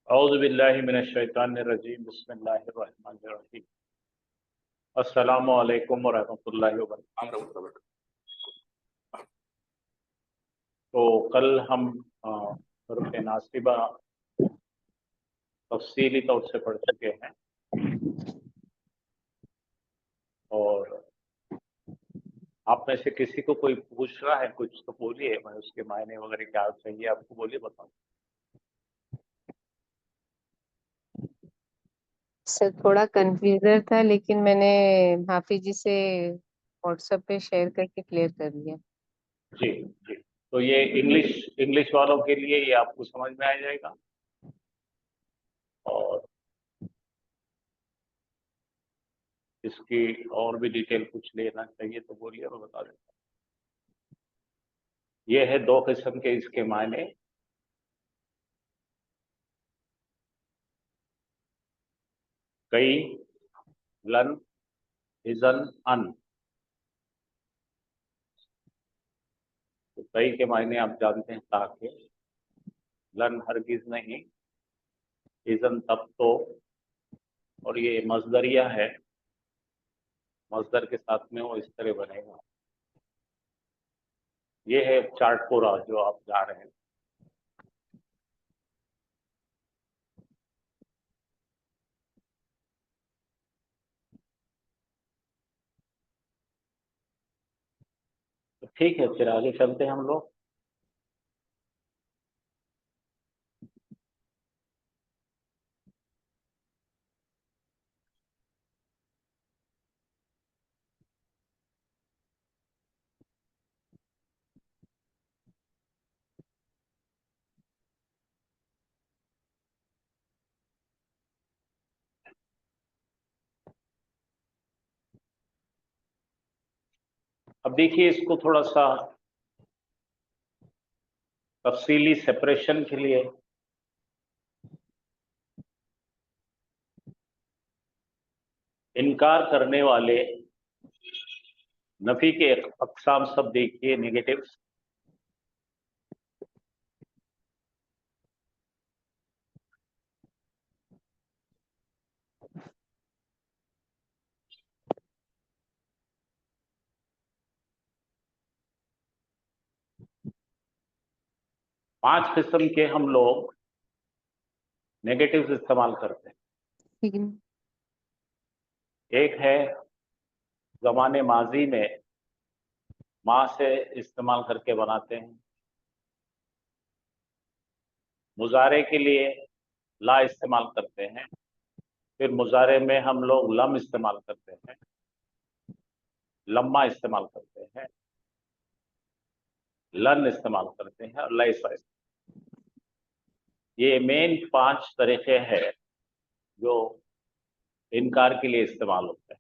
औज़ु बिल्लाहि मिनश शैतानिर रजीम बिस्मिल्लाहिर रहमानिर रहीम। अस्सलामु अलैकुम व रहमतुल्लाहि व बरकातुहू। तो कल हम हरूफ नासिबा तफसीली तौर से पढ़ चुके हैं और आप में से किसी को कोई पूछ रहा है कुछ तो बोलिए, मैं उसके मायने वगैरह क्या चाहिए आपको बोलिए, बताऊँ। सर थोड़ा कंफ्यूजन था, लेकिन मैंने हाफिज जी से व्हाट्सएप पे शेयर करके क्लियर कर लिया। जी जी। तो ये इंग्लिश इंग्लिश वालों के लिए ये आपको समझ में आ जाएगा और इसकी और भी डिटेल कुछ लेना चाहिए तो बोलिए, मैं बता देता हूँ। ये है दो किस्म के इसके मायने। कई, लन, इजन, अन। तो कई के मायने आप जानते हैं ताकि, लन हरगिज नहीं, इजन तब तो, और ये मजदरिया है, मजदर के साथ में वो इस तरह बनेगा। ये है चार्ट पूरा जो आप जा रहे हैं। तो ठीक है, फिर आगे चलते हैं हम लोग। अब देखिए, इसको थोड़ा सा तफसीली सेपरेशन के लिए इनकार करने वाले नफी के अकसाम सब देखिए, नेगेटिव्स। पांच किस्म के हम लोग नेगेटिव्स इस्तेमाल करते हैं। ठीक है। एक है जमाने माजी में माँ से इस्तेमाल करके बनाते हैं। मुजारे के लिए ला इस्तेमाल करते हैं। फिर मुजारे में हम लोग लम इस्तेमाल करते हैं, लम्मा इस्तेमाल करते हैं, लन इस्तेमाल करते हैं और लैसा। ये मेन पांच तरीके हैं जो इनकार के लिए इस्तेमाल होते हैं।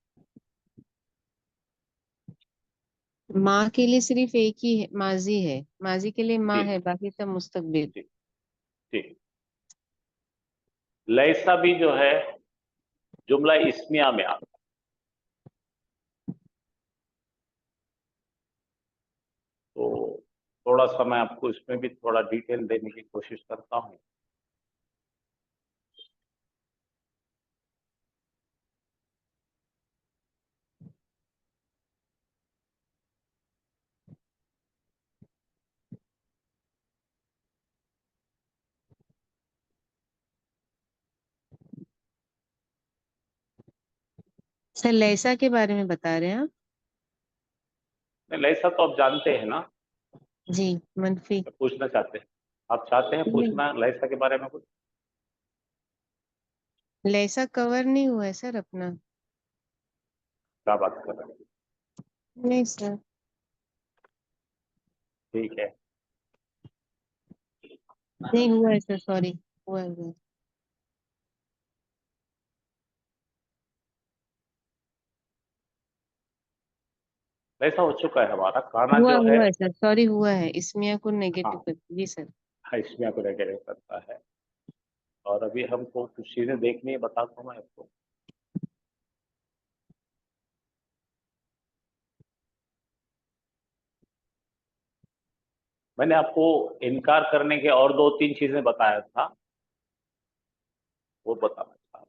माँ के लिए सिर्फ एक ही है, माजी है। माजी के लिए माँ जी है, बाकी सब मुस्तकबिल। जी जी। लैसा भी जो है जुमला इस्मिया में आता है। तो थोड़ा सा मैं आपको इसमें भी थोड़ा डिटेल देने की कोशिश करता हूँ। सर लैसा के बारे में बता रहे हैं आप? लैसा तो आप जानते हैं ना, जी। मनफी। पूछना चाहते हैं, आप चाहते हैं नहीं, पूछना लैसा के बारे में कुछ। लैसा कवर नहीं हुआ है सर अपना। क्या बात कर रहे हैं। नहीं सर। ठीक है। नहीं हुआ है सर, सॉरी। हुआ है। लैसा हो चुका है हमारा खाना हुआ जो है। हुआ है सर, सॉरी, हुआ है। इसमिया को नेगेटिव हाँ कर, जी सर। हाँ, इसमें को रेगुलेट करता है। और अभी हमको कुछ चीजें देखनी है, बताता हूँ मैं आपको। मैंने आपको इनकार करने के और दो तीन चीजें बताया था। वो बताना चाह रहा हूँ।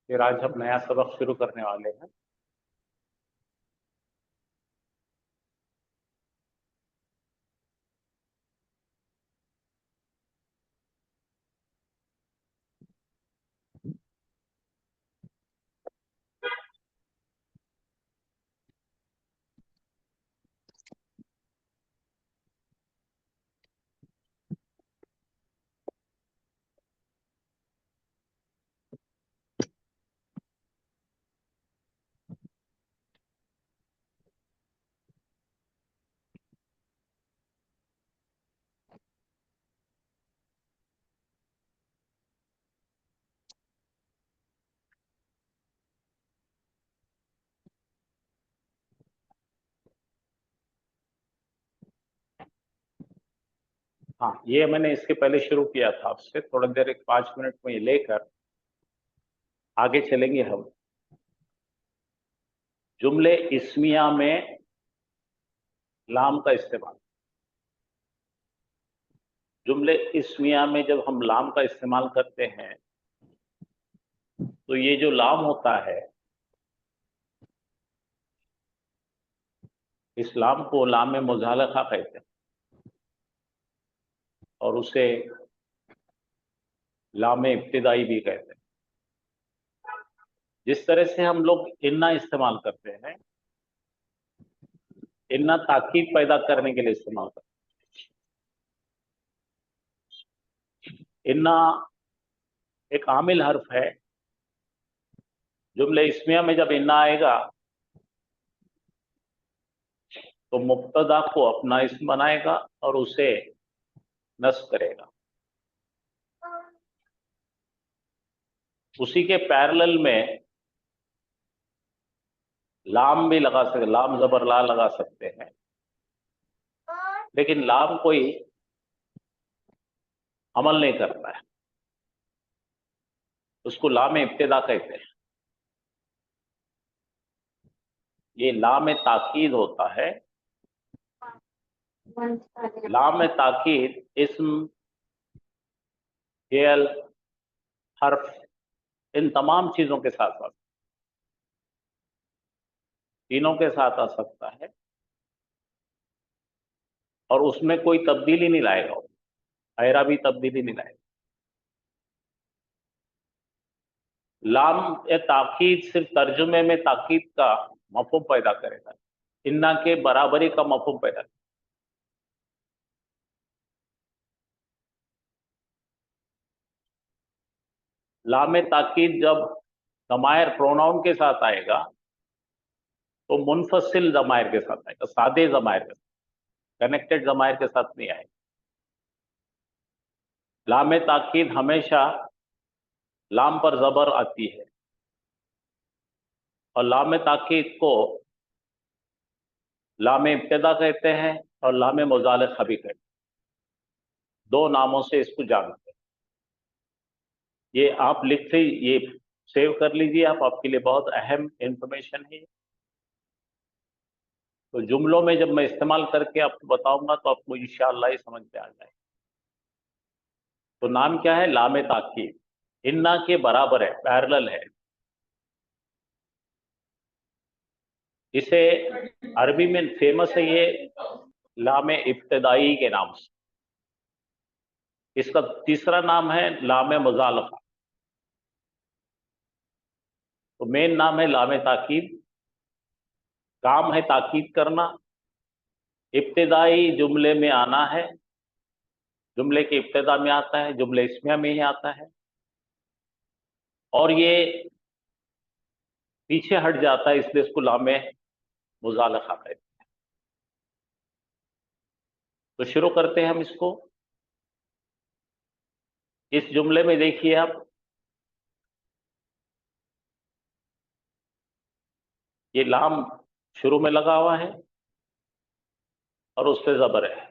फिर आज हम नया सबक शुरू करने वाले हैं। हाँ, ये मैंने इसके पहले शुरू किया था आपसे, थोड़ी देर, एक 5 मिनट में ये लेकर आगे चलेंगे हम। जुमले इस्मिया में लाम का इस्तेमाल। जुमले इस्मिया में जब हम लाम का इस्तेमाल करते हैं तो ये जो लाम होता है, इस लाम को लाम मुजालका कहते हैं और उसे लाम इब्तिदाई भी कहते हैं। जिस तरह से हम लोग इन्ना इस्तेमाल करते हैं, इन्ना ताकीद पैदा करने के लिए इस्तेमाल करते हैं। इन्ना एक आमिल हर्फ है। जुमले इस्मिया में जब इन्ना आएगा तो मुब्तदा को अपना इस्म बनाएगा और उसे नस्ब करेगा। उसी के पैरेलल में लाम भी लगा सकते, लाम जबर ला लगा सकते हैं, लेकिन लाम कोई अमल नहीं करता है, उसको लाम इब्तिदा कहते हैं। ये लाम ताकीद होता है। लाम ताकीद इस्म, फेल, हर्फ, इन तमाम चीजों के साथ साथ, तीनों के साथ आ सकता है और उसमें कोई तब्दीली नहीं लाएगा, आयरा भी तब्दीली नहीं लाएगा। लाम ताकीद सिर्फ तर्जुमे में ताकीद का मफहूम पैदा करेगा, इन्ना के बराबरी का मफहूम पैदा करेगा। लाम ताकीद जब ज़मायर प्रोनाउन के साथ आएगा तो मुनफसिल ज़मायर के साथ आएगा, सादे ज़मायर के साथ, कनेक्टेड ज़मायर के साथ नहीं आएगा। लाम ताकीद हमेशा लाम पर ज़बर आती है और लाम ताकीद को लाम इब्तिदा कहते हैं और लाम मुज़ालक़ा भी कहते हैं। दो नामों से इसको जानते हैं। ये आप लिखते, ये सेव कर लीजिए आप, आपके लिए बहुत अहम इंफॉर्मेशन है। तो जुमलों में जब मैं इस्तेमाल करके आपको बताऊंगा तो आपको इंशाअल्लाह ये समझ में आ जाए। तो नाम क्या है? लाम ताकीद, इन्ना के बराबर है, पैरेलल है। इसे अरबी में फेमस है ये लाम इब्तिदाई के नाम से। इसका तीसरा नाम है लाम मुज़ालक़ा। तो मेन नाम है लाम ताकीद, काम है ताकीद करना, इब्तिदाई जुमले में आना है, जुमले के इब्तिदा में आता है, जुमले इस्मिया में ही आता है, और ये पीछे हट जाता है, इसलिए इसको लाम मुज़ालक़ा कहते हैं। तो शुरू करते हैं हम इसको। इस जुमले में देखिए आप, ये लाम शुरू में लगा हुआ है और उस पे जबर है।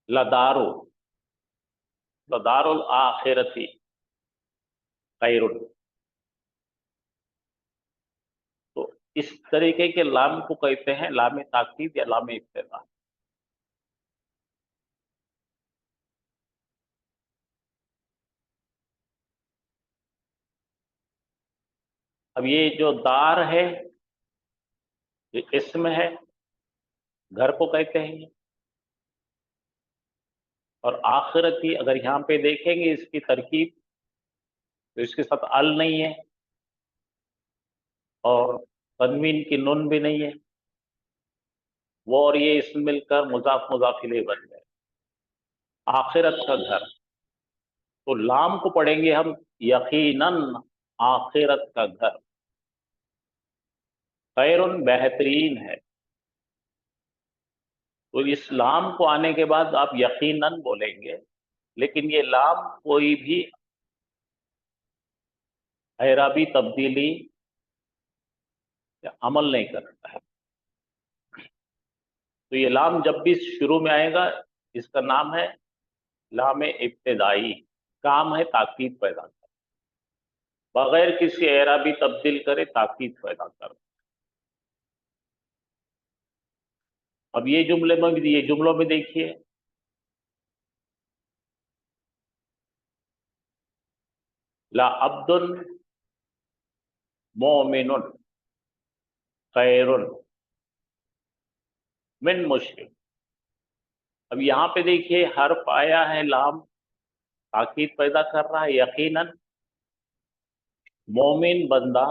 लदारो, लदारुल आखिरती खैरुन। तो इस तरीके के लाम को कहते हैं लाम ताकीद या लाम इब्तिदा। अब ये जो दार है ये इसम है, घर को कहते हैं ये। और आखिरती अगर यहाँ पे देखेंगे इसकी तरकीब, तो इसके साथ अल नहीं है और तनवीन की नुन भी नहीं है, वो और ये इसम मिलकर मुजाफ मुजाफ इलैह बन गए, आखिरत का घर। तो लाम को पढ़ेंगे हम यकीनन आखिरत का घर। खैरुन बेहतरीन है। तो इस लाम को आने के बाद आप यकीनन बोलेंगे, लेकिन ये लाम कोई भी एराबी तब्दीली या अमल नहीं करता है। तो ये लाम जब भी शुरू में आएगा, इसका नाम है लाम इब्तिदाई। काम है ताकीद पैदा कर, बगैर किसी एराबी तब्दील करे ताकीद पैदा कर। अब ये जुमले में भी, ये जुमलों में देखिए, ला अब्दुन मोमिनुन खैरुन मिन मुश्रिक। अब यहाँ पे देखिए हर्फ आया है लाम, ताकीद पैदा कर रहा है। यकीनन मोमिन बंदा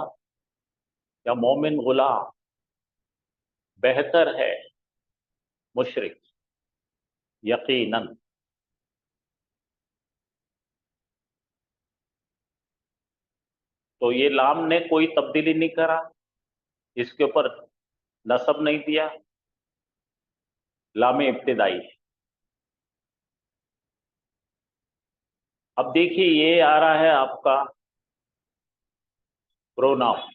या मोमिन गुलाम बेहतर है मुशरिक, यकीनन। तो ये लाम ने कोई तब्दीली नहीं करा, इसके ऊपर नसब नहीं दिया, लाम इब्तिदाई है। अब देखिए ये आ रहा है आपका प्रोनाउन।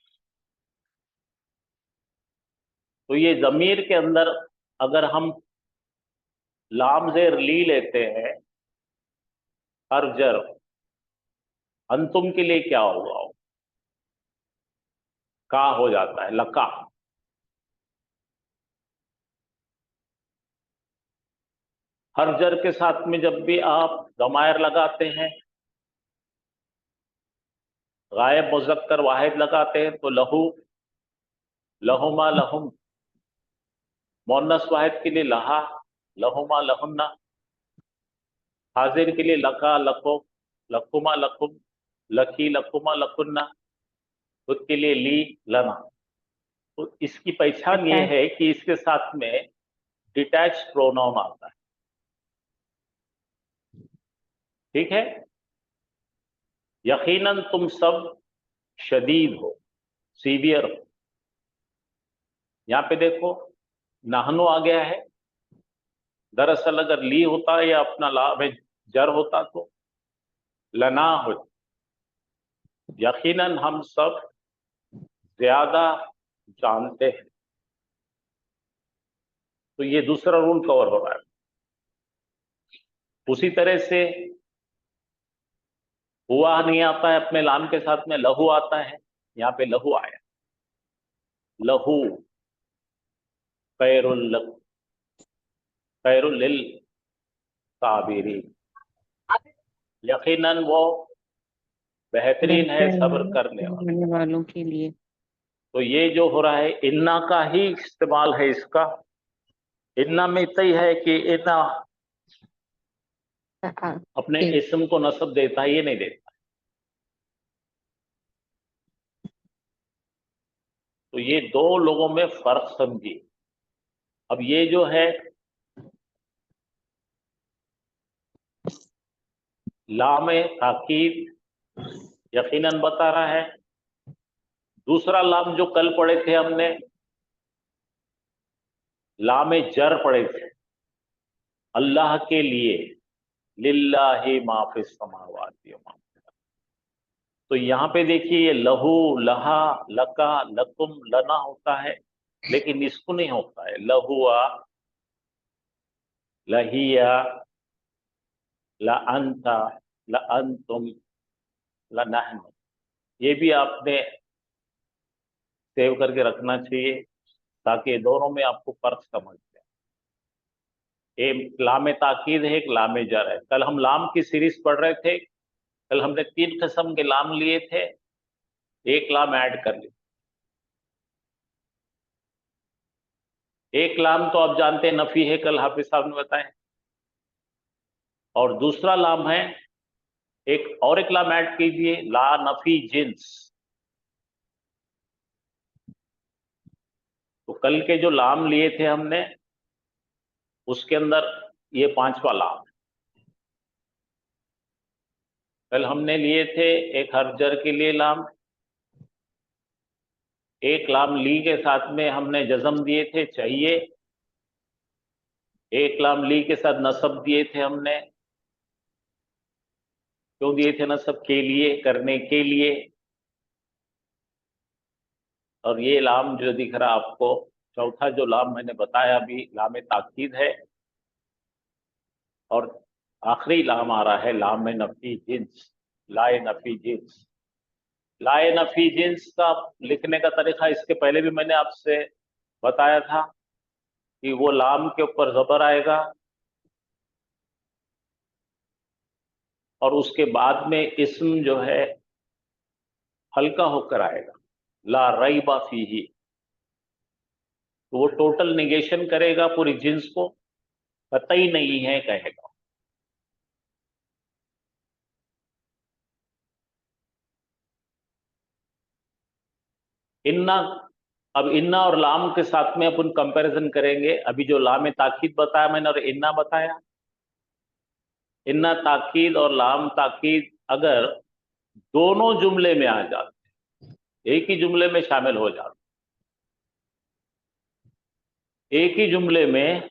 तो ये जमीर के अंदर अगर हम लाम ज़ेर ली लेते हैं, हर जर, अंतुम के लिए क्या होगा? का हो जाता है, लका। हर जर के साथ में जब भी आप दमायर लगाते हैं, गायब मुज़क्कर वाहिद लगाते हैं, तो लहू, लहुमा लहुम। मोन्नस वाहिद के लिए लहा, लहुमा लहुन्ना। हाजिर के लिए लका लको, लकुमा लकुम, लकी लकुमा लकुन्ना। खुद के लिए ली, लना। तो इसकी पहचान ये है कि इसके साथ में डिटैच प्रोनाउन आता है। ठीक है। यकीनन तुम सब शदीद हो, सीवियर हो। यहां पे देखो नाहनो आ गया है। दरअसल अगर ली होता या अपना ला में जर होता तो लना हो। यकीनन हम सब ज्यादा जानते हैं। तो ये दूसरा रूल कवर हो रहा है। उसी तरह से हुआ नहीं आता है अपने लाम के साथ में, लहू आता है। यहाँ पे लहू आया, लहू खैरुल खैरुल लिल साबिरीन। यकीनन वो बेहतरीन है सब्र करने वाला। वालों के लिए। तो ये जो हो रहा है, इन्ना का ही इस्तेमाल है इसका। इन्ना में इतना ही है कि इन्ना अपने इस्म को नस्ब देता है, ये नहीं देता। तो ये दो लोगों में फर्क समझिए। अब ये जो है लाम ताकीद यकीनन बता रहा है। दूसरा लाम जो कल पढ़े थे हमने, लामे जर पड़े थे, अल्लाह के लिए, लिल्लाहि मा फिस समावाति व मा फिल अर्द। तो यहाँ पे देखिए ये लहू, लहा, लका, लकुम, लना होता है, लेकिन इसको नहीं होता है। लहुआ, लहिया, लअंता, लअंतुम, लनहनु। ये भी आपने सेव करके रखना चाहिए ताकि दोनों में आपको फर्क समझ जाए। एक लामे ताकीद है, एक लामे जर है। कल हम लाम की सीरीज पढ़ रहे थे, कल हमने 3 किस्म के लाम लिए थे, एक लाम ऐड कर ली। एक लाम तो आप जानते हैं नफी है, कल हाफिज साहब ने बताया, और दूसरा लाम है, एक और एक लाम ऐड कीजिए, ला नफी जिन्स। तो कल के जो लाम लिए थे हमने, उसके अंदर ये 5वां लाम। कल हमने लिए थे एक हरजर के लिए लाम, एक लाम ली के साथ में हमने जज़म दिए थे चाहिए, एक लाम ली के साथ नसब दिए थे हमने। क्यों दिए थे नसब? के लिए, करने के लिए। और ये लाम जो दिख रहा आपको, चौथा जो लाम मैंने बताया अभी, लाम ताकीद है। और आखिरी लाम आ रहा है लाम नफी जिन्स, लाए नफी जिन्स। लाए नफी जिन्स का लिखने का तरीका इसके पहले भी मैंने आपसे बताया था कि वो लाम के ऊपर जबर आएगा और उसके बाद में इस्म जो है हल्का होकर आएगा, ला रईबा फीही। तो वो टोटल निगेशन करेगा पूरी जिन्स को, कतई नहीं है कहेगा। इन्ना, अब इन्ना और लाम के साथ में अपन कंपैरिजन करेंगे। अभी जो लाम ताकीद बताया मैंने और इन्ना बताया, इन्ना ताकीद और लाम ताकीद अगर दोनों जुमले में आ जाते, एक ही जुमले में शामिल हो जाते, एक ही जुमले में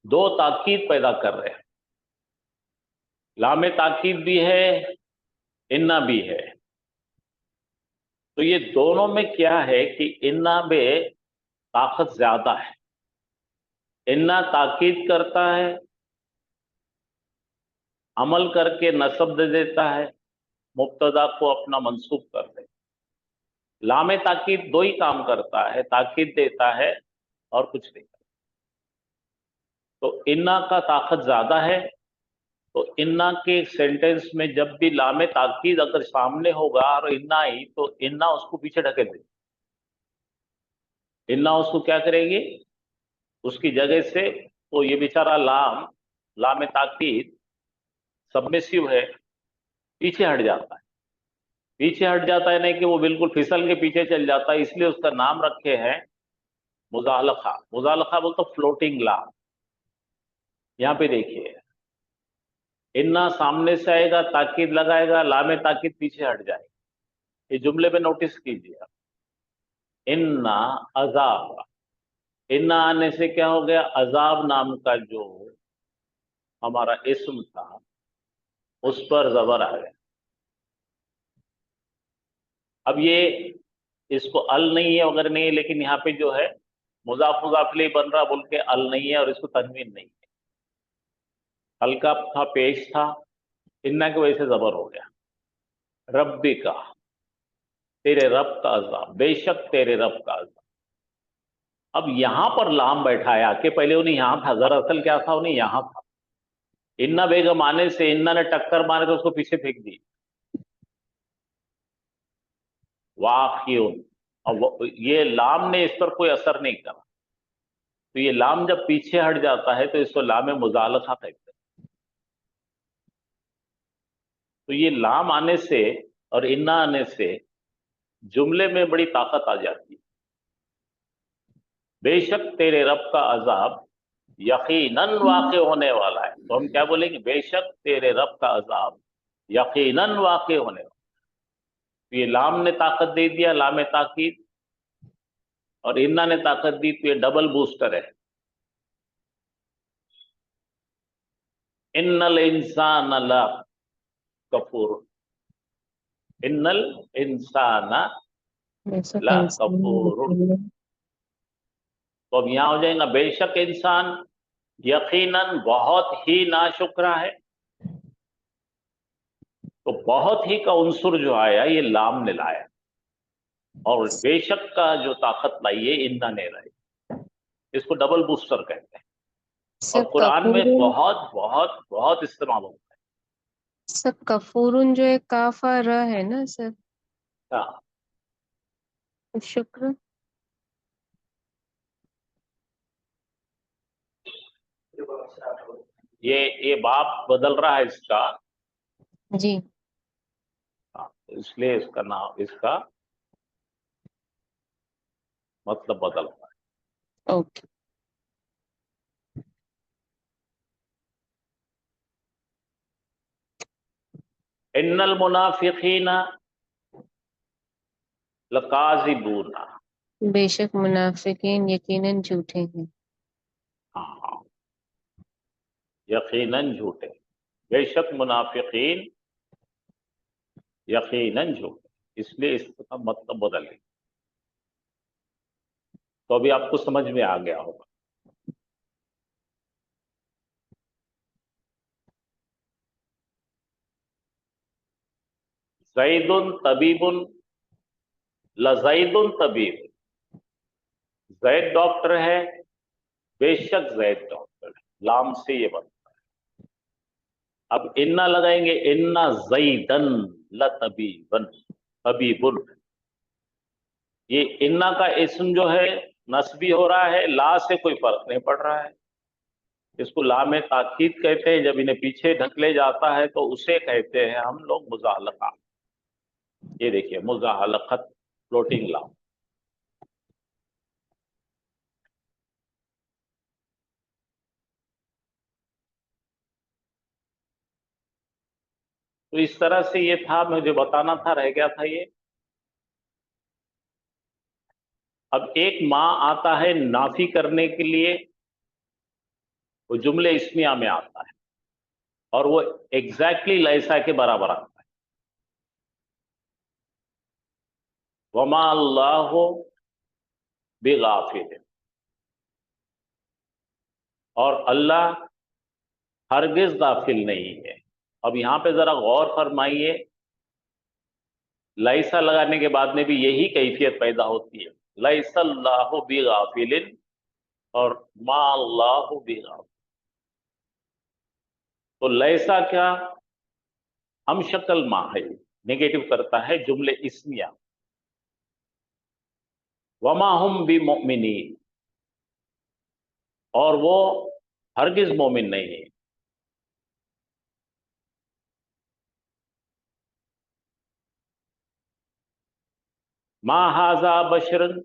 दो ताकीद पैदा कर रहे हैं, लाम ताकीद भी है, इन्ना भी है। तो ये दोनों में क्या है कि इन्ना में ताकत ज्यादा है। इन्ना ताकीद करता है, अमल करके नसब दे देता है, मुब्तदा को अपना मंसूब कर दे। लामे ताकीद दो ही काम करता है, ताकीद देता है और कुछ नहीं करता। तो इन्ना का ताकत ज्यादा है। तो इन्ना के सेंटेंस में जब भी लामे ताकीद अगर सामने होगा और इन्ना ही, तो इन्ना उसको पीछे ढकेल देगी। इन्ना उसको क्या करेगी? उसकी जगह से, तो ये बेचारा लाम, लामे ताकीद सबमिसिव है, पीछे हट जाता है। पीछे हट जाता है नहीं कि वो बिल्कुल फिसल के पीछे चल जाता है, इसलिए उसका नाम रखे हैं मुजालखा। मुजालखा बोलते फ्लोटिंग ला। यहाँ पे देखिए, इन्ना सामने से आएगा, ताकीद लगाएगा, लामे ताकीद पीछे हट जाएगा। ये जुमले में नोटिस कीजिए आप, इन्ना अजाब। इन्ना आने से क्या हो गया? अजाब नाम का जो हमारा इस्म था उस पर जबर आ गया। अब ये, इसको अल नहीं है वगैरह नहीं है, लेकिन यहाँ पे जो है मुजाफ मुजाफ इलैहि बन रहा बोल के अल नहीं है और इसको तनवीन नहीं है। हल्का था, पेश था, इन्ना की वजह से जबर हो गया। रब्बी का, तेरे रब का अजाब, बेशक तेरे रब का अजाब। अब यहां पर लाम बैठा है आके, पहले उन्हें यहां था, दरअसल क्या था, उन्हें यहां था। इन्ना बेगम आने से इन्ना ने टक्कर मार के उसको पीछे फेंक दी। वाकिउन, अब ये लाम ने इस पर कोई असर नहीं करा। तो ये लाम जब पीछे हट जाता है तो इसको लाम मुजालखा कहते हैं। तो ये लाम आने से और इन्ना आने से जुमले में बड़ी ताकत आ जाती है। बेशक तेरे रब का अजाब यकीनन वाक़ होने वाला है। तो हम क्या बोलेंगे? बेशक तेरे रब का अजाब यकीनन वाक़ होने वाला है। तो ये लाम ने ताकत दे दिया, लाम ताकीद। और इन्ना ने ताकत दी तो ये डबल बूस्टर है। इन्नल इंसान ला कफूर, इन्नल इंसान बेशक ला इंसान कफूर। तो अब यहां हो जाएगा बेशक इंसान यकीनन बहुत ही नाशुक्रा है। तो बहुत ही का उन्सुर जो आया ये लाम ने लाया, और बेशक का जो ताकत लाई है इन्ना ने लाई। इसको डबल बूस्टर कहते हैं, और सब कुरान में कफूरुन, बहुत बहुत बहुत इस्तेमाल होता सब कफूरुन जो है काफा र है ना सर, है। हाँ, शुक्र। ये बाप बदल रहा है इसका। जी। हाँ, इसलिए इसका नाम, इसका मतलब बदल रहा ओके। है। इन्नल मुनाफिकीना लकाज़िबूना। बेशक मुनाफिकीन यकीनन झूठे हैं। हाँ हाँ, यकीनन झूठे। बेशक मुनाफिकीन यकीनन झूठे, इसलिए इसका मतलब बदल गया। तो अभी आपको समझ में आ गया होगा। ज़ैदुन तबीबुन, लज़ैदुन तबीब। जैद डॉक्टर है, बेशक जैद डॉक्टर है, लाम से ये बनता है। अब इन्ना लगाएंगे, इन्ना जैदन लतबीबन, तबीबुन। ये इन्ना का इस्म जो है नस्बी हो रहा है, ला से कोई फर्क नहीं पड़ रहा है। इसको ला में ताकीद कहते हैं। जब इन्हें पीछे ढकले जाता है तो उसे कहते हैं हम लोग मुजाहलका। ये देखिए मुजाहलकत, फ्लोटिंग ला। तो इस तरह से ये था, मुझे बताना था, रह गया था ये। अब एक माँ आता है नाफी करने के लिए, वो जुमले इस्मिया में आता है, और वो एग्जैक्टली लैसा के बराबर आता है। वमा अल्लाहु बिगाफिल, और अल्लाह हरगिज गाफिल नहीं है। अब यहां पे जरा गौर फरमाइए, लैसा लगाने के बाद में भी यही कैफियत पैदा होती है, लैसल्लाहु बिगाफिलिन और मा अल्लाहु बिगाफिल। तो लैसा क्या, हम शक्ल मा है, नेगेटिव करता है जुमले इस्मिया। वमा हुम बि मोमिनीन, और वो हरगिज मोमिन नहीं है। मा हाजा बशरन,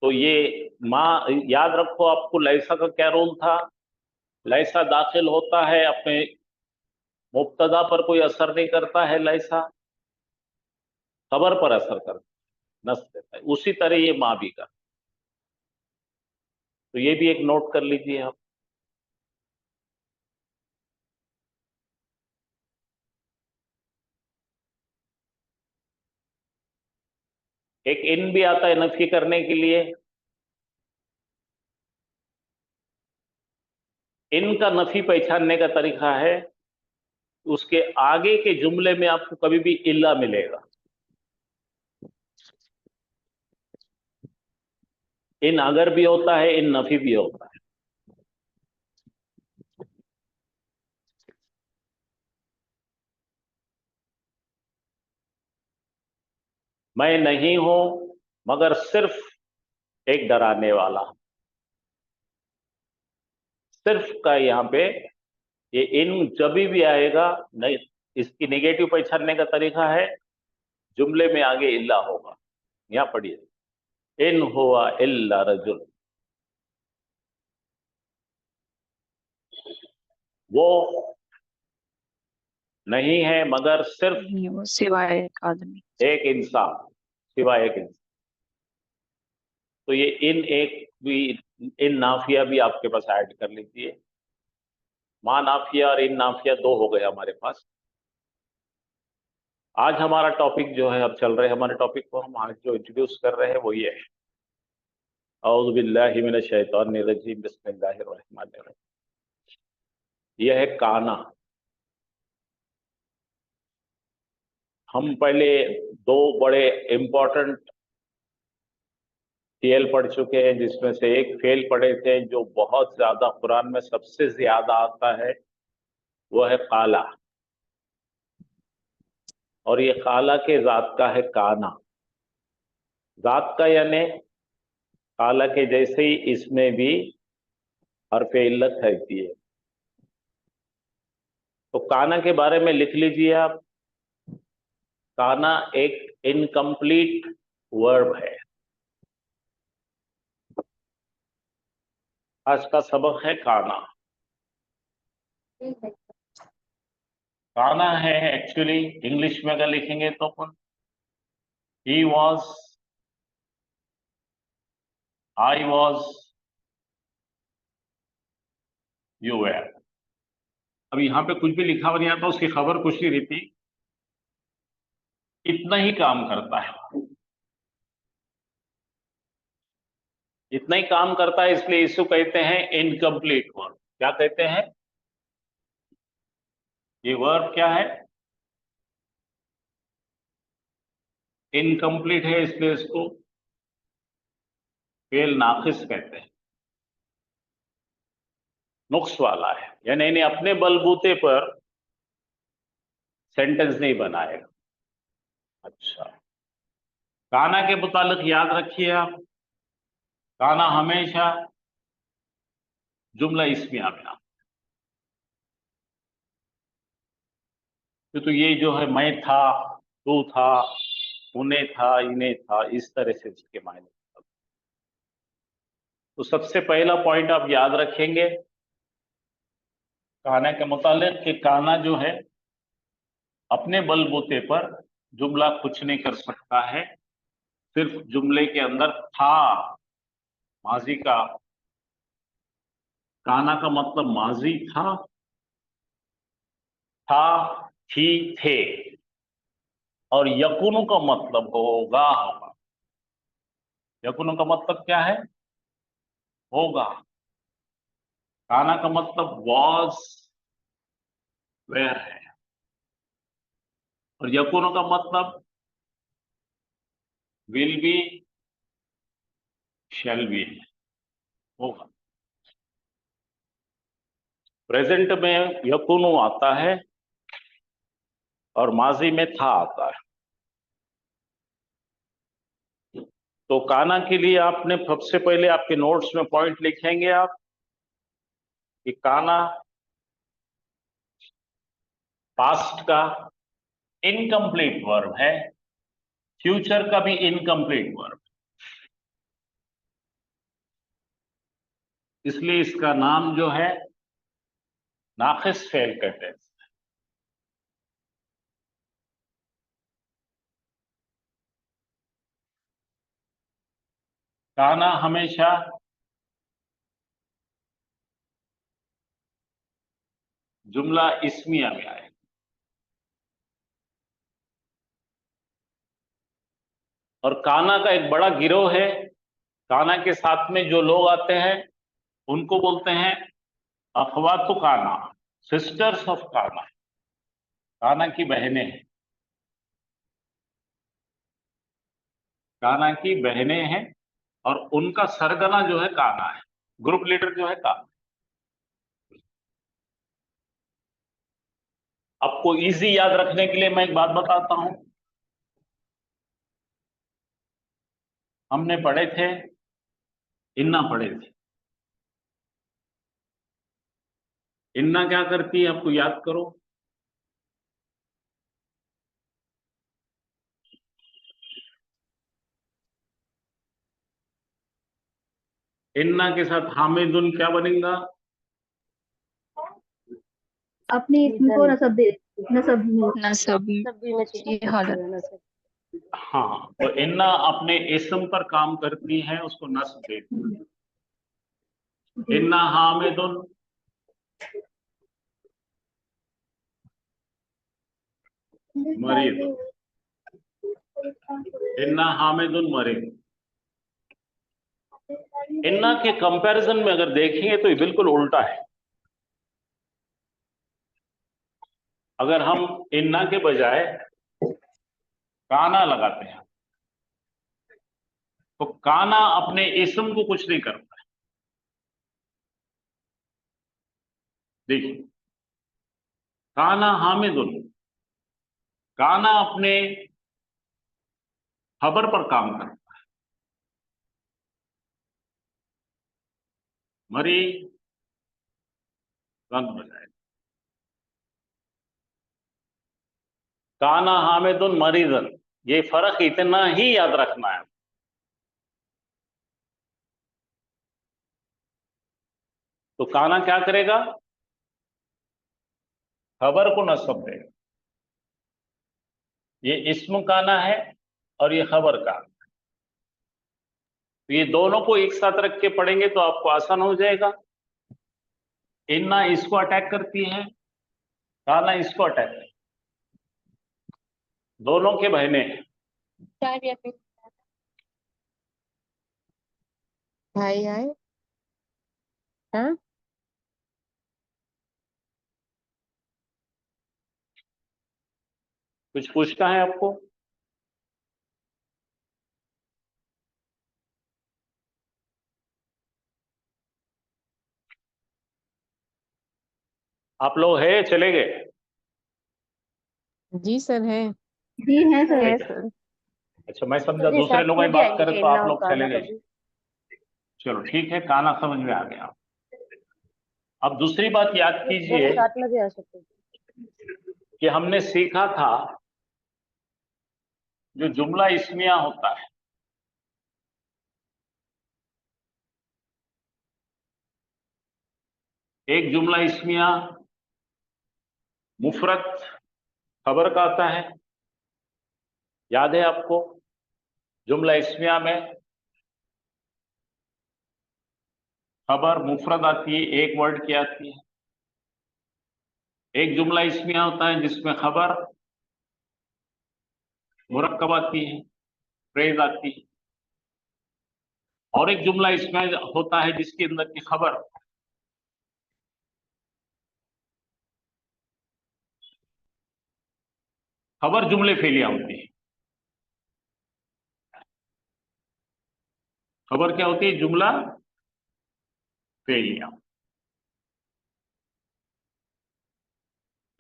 तो ये माँ, याद रखो आपको लैसा का क्या रोल था। लैसा दाखिल होता है अपने मुब्तदा पर, कोई असर नहीं करता है लैसा, खबर पर असर करता है, नस देता है। उसी तरह ये माँ भी का। तो ये भी एक नोट कर लीजिए आप। एक इन भी आता है नफी करने के लिए। इन का नफी पहचानने का तरीका है, उसके आगे के जुमले में आपको कभी भी इल्ला मिलेगा। इन अगर भी होता है, इन नफी भी होता है। मैं नहीं हूं मगर सिर्फ एक डराने वाला। सिर्फ का यहाँ पे ये इन जब भी आएगा नहीं, इसकी नेगेटिव पहचानने का तरीका है, जुमले में आगे इल्ला होगा। यहां पढ़िए, इन हुआ इल्ला रजुल, वो नहीं है मगर सिर्फ नहीं वो सिवाय एक आदमी। एक इंसान, सिवाय एक इंसान। तो ये इन एक भी, इन नाफिया भी आपके पास ऐड कर लीजिए। मां नाफिया और इन नाफिया दो हो गए हमारे पास। आज हमारा टॉपिक जो है, अब चल रहे हमारे टॉपिक को हम आज जो इंट्रोड्यूस कर रहे हैं वो ये है, औज़ु बिल्लाहि मिनश शैतानिर रजीम, बिस्मिल्लाहिर रहमानिर रहीम। यह है काना। हम पहले दो बड़े इंपॉर्टेंट फेल पढ़ चुके हैं, जिसमें से एक फेल पढ़े थे जो बहुत ज्यादा कुरान में सबसे ज्यादा आता है, वो है काला। और ये काला के जात का है काना। जात का यानी काला के जैसे ही इसमें भी हर्फ इल्लत रहती है। तो काना के बारे में लिख लीजिए आप। काना एक इनकम्प्लीट वर्ब है। आज का सबक है काना। काना है एक्चुअली इंग्लिश में अगर लिखेंगे तो अपन he was, I was, you were. अब यहां पे कुछ भी लिखा हुआ नहीं आता, उसकी खबर कुछ नहीं रहती, इतना ही काम करता है। इतना ही काम करता है, इसलिए इसको कहते हैं इनकम्प्लीट वर्ब। क्या कहते हैं? ये वर्ब क्या है? इनकम्प्लीट है, इसलिए इसको फेल नाकिस कहते हैं। नुक्स वाला है, यानी इन्हें अपने बलबूते पर सेंटेंस नहीं बनाएगा। अच्छा, काना के मुतालिक याद रखिए आप, काना हमेशा जुमला इस्मिया में आता है। तो ये जो है मैं था, तू था, उन्हें था, इन्हें था, इस तरह से इसके मायने। तो सबसे पहला पॉइंट आप याद रखेंगे काना के मुतालिक कि काना जो है अपने बलबूते पर जुमला कुछ नहीं कर सकता है। सिर्फ जुमले के अंदर था, माजी का, काना का मतलब माजी था, थी, थे। और यकुनु का मतलब होगा। यकुनु का मतलब क्या है? होगा। काना का मतलब वॉज, वेयर है। और यकुनु का मतलब विल बी, शैल बी है, होगा। प्रेजेंट में यकुनु आता है और माजी में था आता है। तो काना के लिए आपने सबसे पहले आपके नोट्स में पॉइंट लिखेंगे आप कि काना पास्ट का इनकम्प्लीट वर्ब है, फ्यूचर का भी इनकम्प्लीट वर्ब, इसलिए इसका नाम जो है नाकिस फेल कहते हैं। काना हमेशा जुमला इस्मिया में आए। और काना का एक बड़ा गिरोह है। काना के साथ में जो लोग आते हैं उनको बोलते हैं अखवातु काना, सिस्टर्स ऑफ काना। काना की बहनें हैं, काना की बहनें हैं। और उनका सरगना जो है काना है, ग्रुप लीडर जो है काना। आपको इजी याद रखने के लिए मैं एक बात बताता हूं। हमने पढ़े थे, इन्ना पढ़े थे। इन्ना क्या करती है आपको याद करो। इन्ना के साथ हामिदुन क्या बनेगा? अपने इसम को नसब दे, नसब में नसब नसब में की हालत। हाँ, तो इन्ना अपने इसम पर काम करती है, उसको नस्ब देती है। इन्ना हामिदुन मरीद, इन्ना हामिदुन मरीद। इन्ना के कंपैरिजन में अगर देखेंगे तो ये बिल्कुल उल्टा है। अगर हम इन्ना के बजाय काना लगाते हैं तो काना अपने इसम को कुछ नहीं करता है। देखिए, काना हामिदुन, काना अपने खबर पर काम करता है। मरी रंग बजाय, काना हामिदुन मरीजन, ये फर्क इतना ही याद रखना है। तो काना क्या करेगा? खबर को नस्ब देगा। ये इस्म काना है और ये खबर का। तो ये दोनों को एक साथ रख के पढ़ेंगे तो आपको आसान हो जाएगा। इन्ना इसको अटैक करती है, काना इसको अटैक करती है। दोनों के बहने हैं। भाई आए। हाँ, कुछ पूछना है आपको? आप लोग है, चले गए? जी सर है। जी है सर। है ठीक है। सर। अच्छा, मैं समझा जी दूसरे साथ लोग में ही भी बात आएंगे, करें तो इन्ना आप और लोग चले काना गए। कभी। चलो ठीक है, काना समझ में आ गया। अब दूसरी बात याद कीजिए दोनों साथ में भी आ सकते हैं। कि हमने सीखा था जो जुमला इस्मिया होता है, एक जुमला इस्मिया मुफरत खबर का आता है। याद है आपको? जुमला इस्मिया में खबर मुफरद आती है, एक वर्ड की आती है। एक जुमला इस्मिया होता है जिसमें खबर मुरक्कब आती है, फ्रेज आती है। और एक जुमला इसमें होता है जिसके अंदर की खबर जुमले फेलिया होती है। खबर क्या होती है? जुमला फेलिया।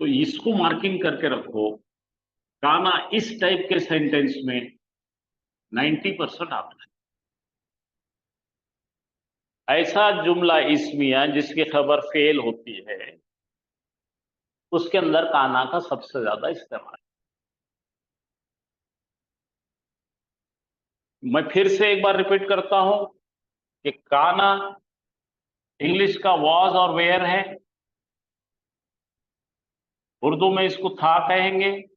तो इसको मार्किंग करके रखो। काना इस टाइप के सेंटेंस में 90% आता है। ऐसा जुमला इस्मिया जिसकी खबर फेल होती है, उसके अंदर काना का सबसे ज्यादा इस्तेमाल। मैं फिर से एक बार रिपीट करता हूं कि काना इंग्लिश का वॉज और वेयर है, उर्दू में इसको था कहेंगे।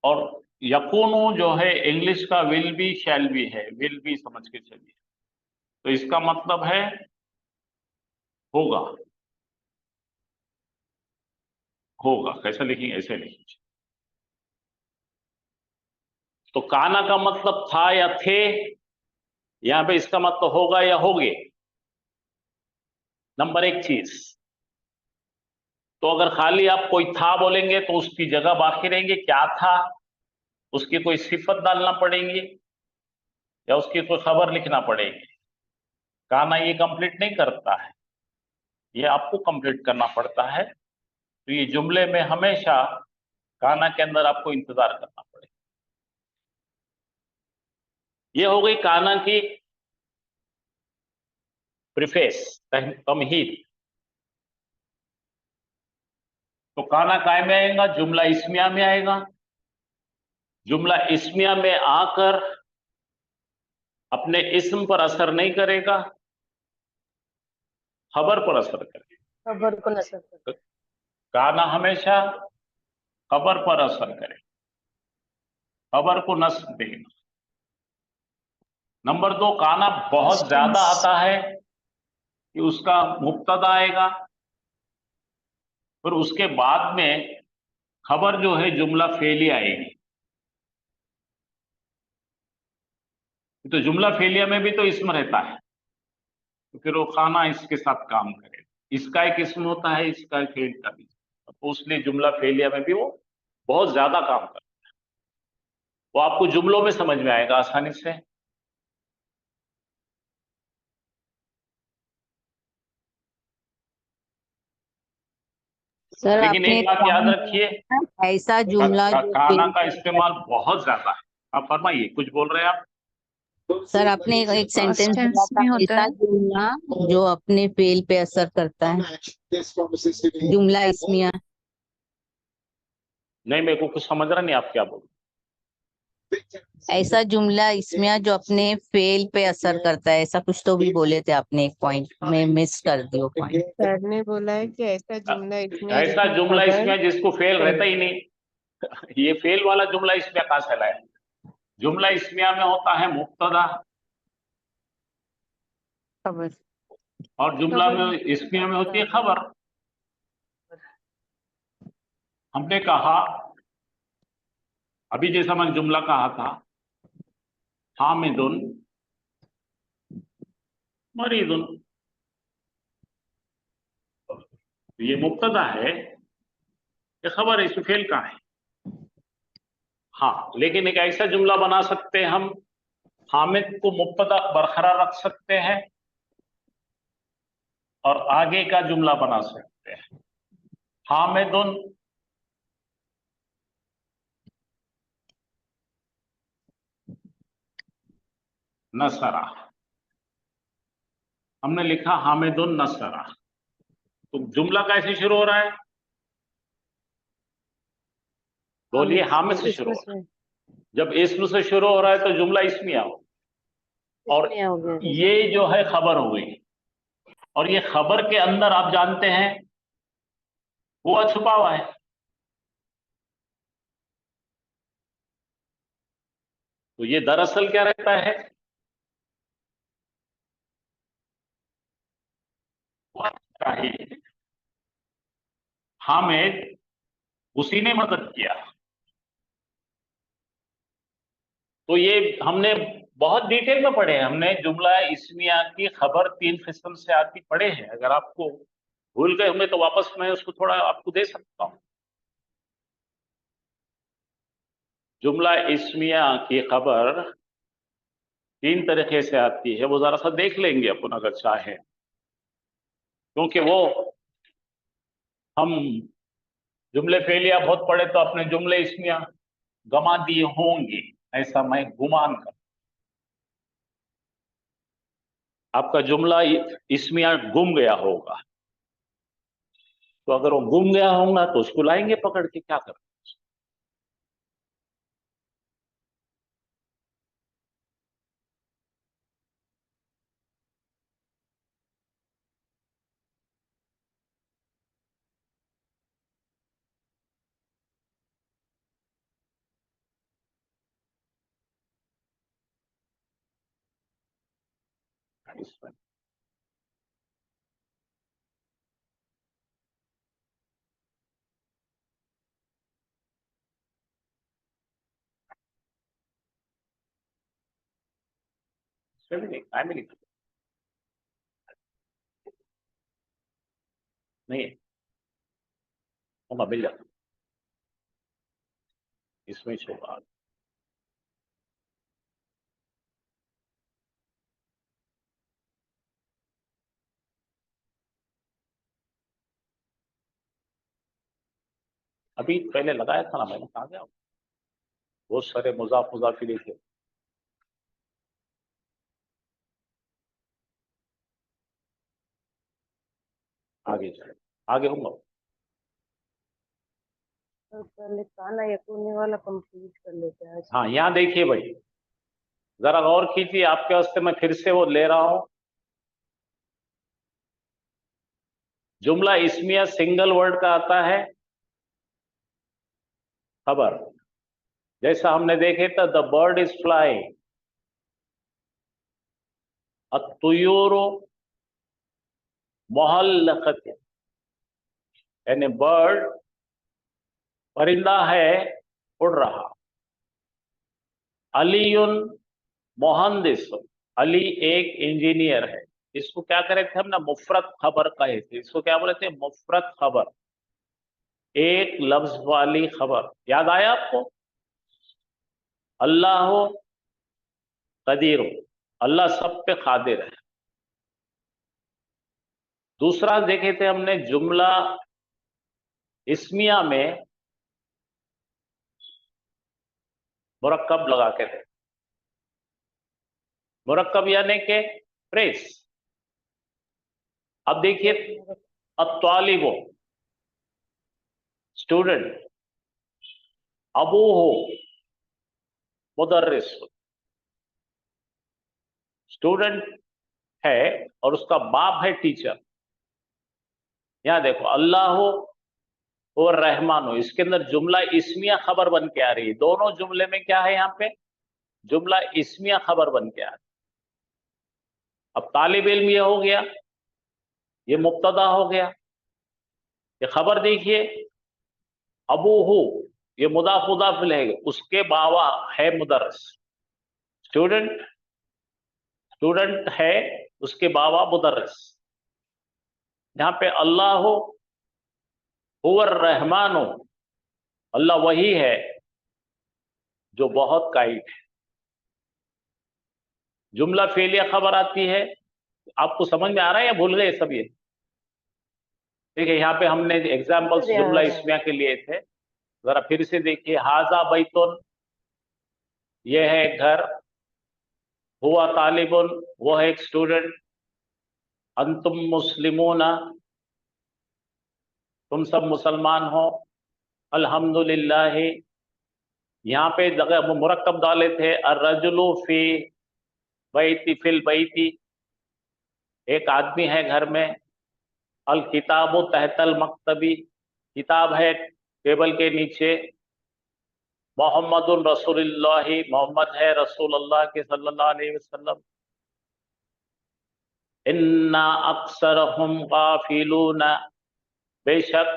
और यकूनु जो है इंग्लिश का विल बी शैल बी है, विल बी समझ के चलिए। तो इसका मतलब है होगा। होगा कैसा लिखेंगे? ऐसे लिखेंगे। तो काना का मतलब था या थे, यहां पे इसका मतलब होगा या होगे। नंबर एक चीज, तो अगर खाली आप कोई था बोलेंगे तो उसकी जगह बाकी रहेंगे क्या था, उसकी कोई सिफत डालना पड़ेगी या उसकी कोई खबर लिखना पड़ेगी। काना ये कंप्लीट नहीं करता है, ये आपको कंप्लीट करना पड़ता है। तो ये जुमले में हमेशा काना के अंदर आपको इंतजार करना पड़ेगा। ये हो गई काना की प्रिफेस, तमहीद। तो काना काय में आएगा? जुमला इस्मिया में आएगा। जुमला इस्मिया में आकर अपने इस्म पर असर नहीं करेगा, खबर पर असर करेगा। खबर को नस्ब कर। काना हमेशा खबर पर असर करे, खबर को नस्ब देगा। नंबर 2, काना बहुत ज्यादा आता है कि उसका मुब्तदा आएगा, फिर उसके बाद में खबर जो है जुमला फेलिया आएगी। तो जुमला फेलिया में भी तो इसम रहता है, तो फिर वो खाना इसके साथ काम करे। इसका एक इसम होता है, इसका एक फेल का भी, तो उसलिए जुमला फेलिया में भी वो बहुत ज्यादा काम करता है। वो आपको जुमलों में समझ में आएगा आसानी से। सर लेकिन आपने एक बात याद रखिए, ऐसा जुमला जो काना फेल का करता है। इस्तेमाल बहुत ज्यादा है। आप फरमाइए, कुछ बोल रहे हैं आप? सर आपने एक सेंटेंस Past बोला tense था, में होता ऐसा है। जुमला जो अपने फेल पे असर करता है, जुमला इसमिया। नहीं, मेरे को कुछ समझ रहा नहीं आप क्या बोल रहे ऐसा जुमला इसमिया जो अपने फेल पे असर करता है, ऐसा कुछ तो भी बोले थे आपने, एक पॉइंट में मिस कर दियो पॉइंट। सर ने बोला है कि ऐसा जुमला हैं। इसमें ऐसा जिसमें जुमला खबर इसमें जिसको फेल रहता ही नहीं। ये फेल वाला जुमला इसमें कहां से लाया? जुमला इसमिया में होता है मुब्तदा, खबर और जुमला खबर में इसमिया में होती है खबर। हमने कहा, अभी जैसा मैंने जुमला कहा था, हामिदुन मरीदुन, तो ये मुब्तदा है, ये खबर है, इसमें फेल कहां है? हाँ, लेकिन एक ऐसा जुमला बना सकते हैं हम, हामिद को मुब्तदा बरकरार रख सकते हैं और आगे का जुमला बना सकते हैं, हामिदुन नसरा। हमने लिखा हामिदुन नसरा, तो जुमला कैसे शुरू हो रहा है? बोलिए, हामिद से शुरू हो रहा है। जब इस्म से शुरू हो रहा है तो जुमला इसमिया हो, और इसमें हो गया। ये जो है खबर हो गई, और ये खबर के अंदर आप जानते हैं हुआ छुपा हुआ है। तो ये दरअसल क्या रहता है? हामिद, उसी ने मदद किया। तो ये हमने बहुत डिटेल में पढ़े हैं, हमने जुमला इस्मिया की खबर 3 किस्म से आती पढ़े हैं। अगर आपको भूल गए होंगे तो वापस मैं उसको थोड़ा आपको दे सकता हूं। जुमला इस्मिया की खबर 3 तरीके से आती है, वो जरा सा देख लेंगे अपन अगर चाहें, क्योंकि वो हम जुमले फेलिया बहुत पढ़े तो अपने जुमले इस्मिया गमा दिए होंगे, ऐसा मैं गुमान कर। आपका जुमला इस्मिया गुम गया होगा, तो अगर वो गुम गया होगा तो उसको लाएंगे पकड़ के, क्या करें? इसमें भी नहीं, आई में नहीं होगा, मिल जाता इसमें छुपा। अभी पहले लगाया था ना मैंने, कहा गया? बहुत सारे मुजाफ मुजाफिली थे। आगे चले, आगे होगा। तो पहले काना यकूनी वाला कंप्लीट कर लेते हैं। हाँ, यहाँ देखिए भाई, जरा गौर कीजिए, आपके वास्ते मैं फिर से वो ले रहा हूं। जुमला इस्मिया सिंगल वर्ड का आता है, खबर, जैसा हमने देखे था द बर्ड इज फ्लाइंग, अत्तुयूरु मुहल्लक़त, यानी बर्ड परिंदा है उड़ रहा। अलीयुन मुहंदिस, अली एक इंजीनियर है। इसको क्या करे थे हमने, मुफरत खबर कहे थे। इसको क्या बोले थे, मुफरत खबर, एक लफ्ज वाली खबर। याद आया आपको? अल्लाह कदीर, अल्लाह सब पे कादिर है। दूसरा देखे थे हमने जुमला इस्मिया में मुरक्कब लगा के थे, मुरक्कब यानी के प्रेस। अब देखिए अत्तालिबो स्टूडेंट, अबूहु मुदर्रिस, स्टूडेंट है और उसका बाप है टीचर। यहां देखो अल्लाह और रहमान, इसके अंदर जुमला इस्मिया खबर बन के आ रही है। दोनों जुमले में क्या है, यहाँ पे जुमला इस्मिया खबर बन के आ रही है। अब तालिब इल्म ये हो गया, ये मुब्तदा हो गया। ये खबर देखिए, अबूहु ये मुदाफ मुदाफ है, उसके बावा है मुदर्रिस। स्टूडेंट, स्टूडेंट है, उसके बावा मुदर्रिस। यहाँ पे अल्लाह हुवर रहमान, अल्लाह वही है जो बहुत काइंड है। जुमला फेलिया खबर आती है, आपको समझ में आ रहा है या भूल गए सब ये? देखिए यहाँ पे हमने एग्जाम्पल्स जुमला इस्मिया के लिए थे, जरा फिर से देखिए। हाजा बैतुन, ये है घर। हुआ तालिबुन, वो है एक स्टूडेंट। अंतुम मुस्लिमूना, तुम सब मुसलमान हो। अल्हम्दुलिल्लाह, यहाँ पे जगह मुरक्कब डाले थे। अर्रजुलु फी बैती फिल बैती, एक आदमी है घर में। अल किताबु तहतल मक्तबी, किताब है टेबल के नीचे। मोहम्मदुन रसूलुल्लाह, मोहम्मद है रसूल अल्लाह के सल्लल्लाहु अलैहि वसल्लम। इन्ना अक्सरहुम गाफिलूना, बेशक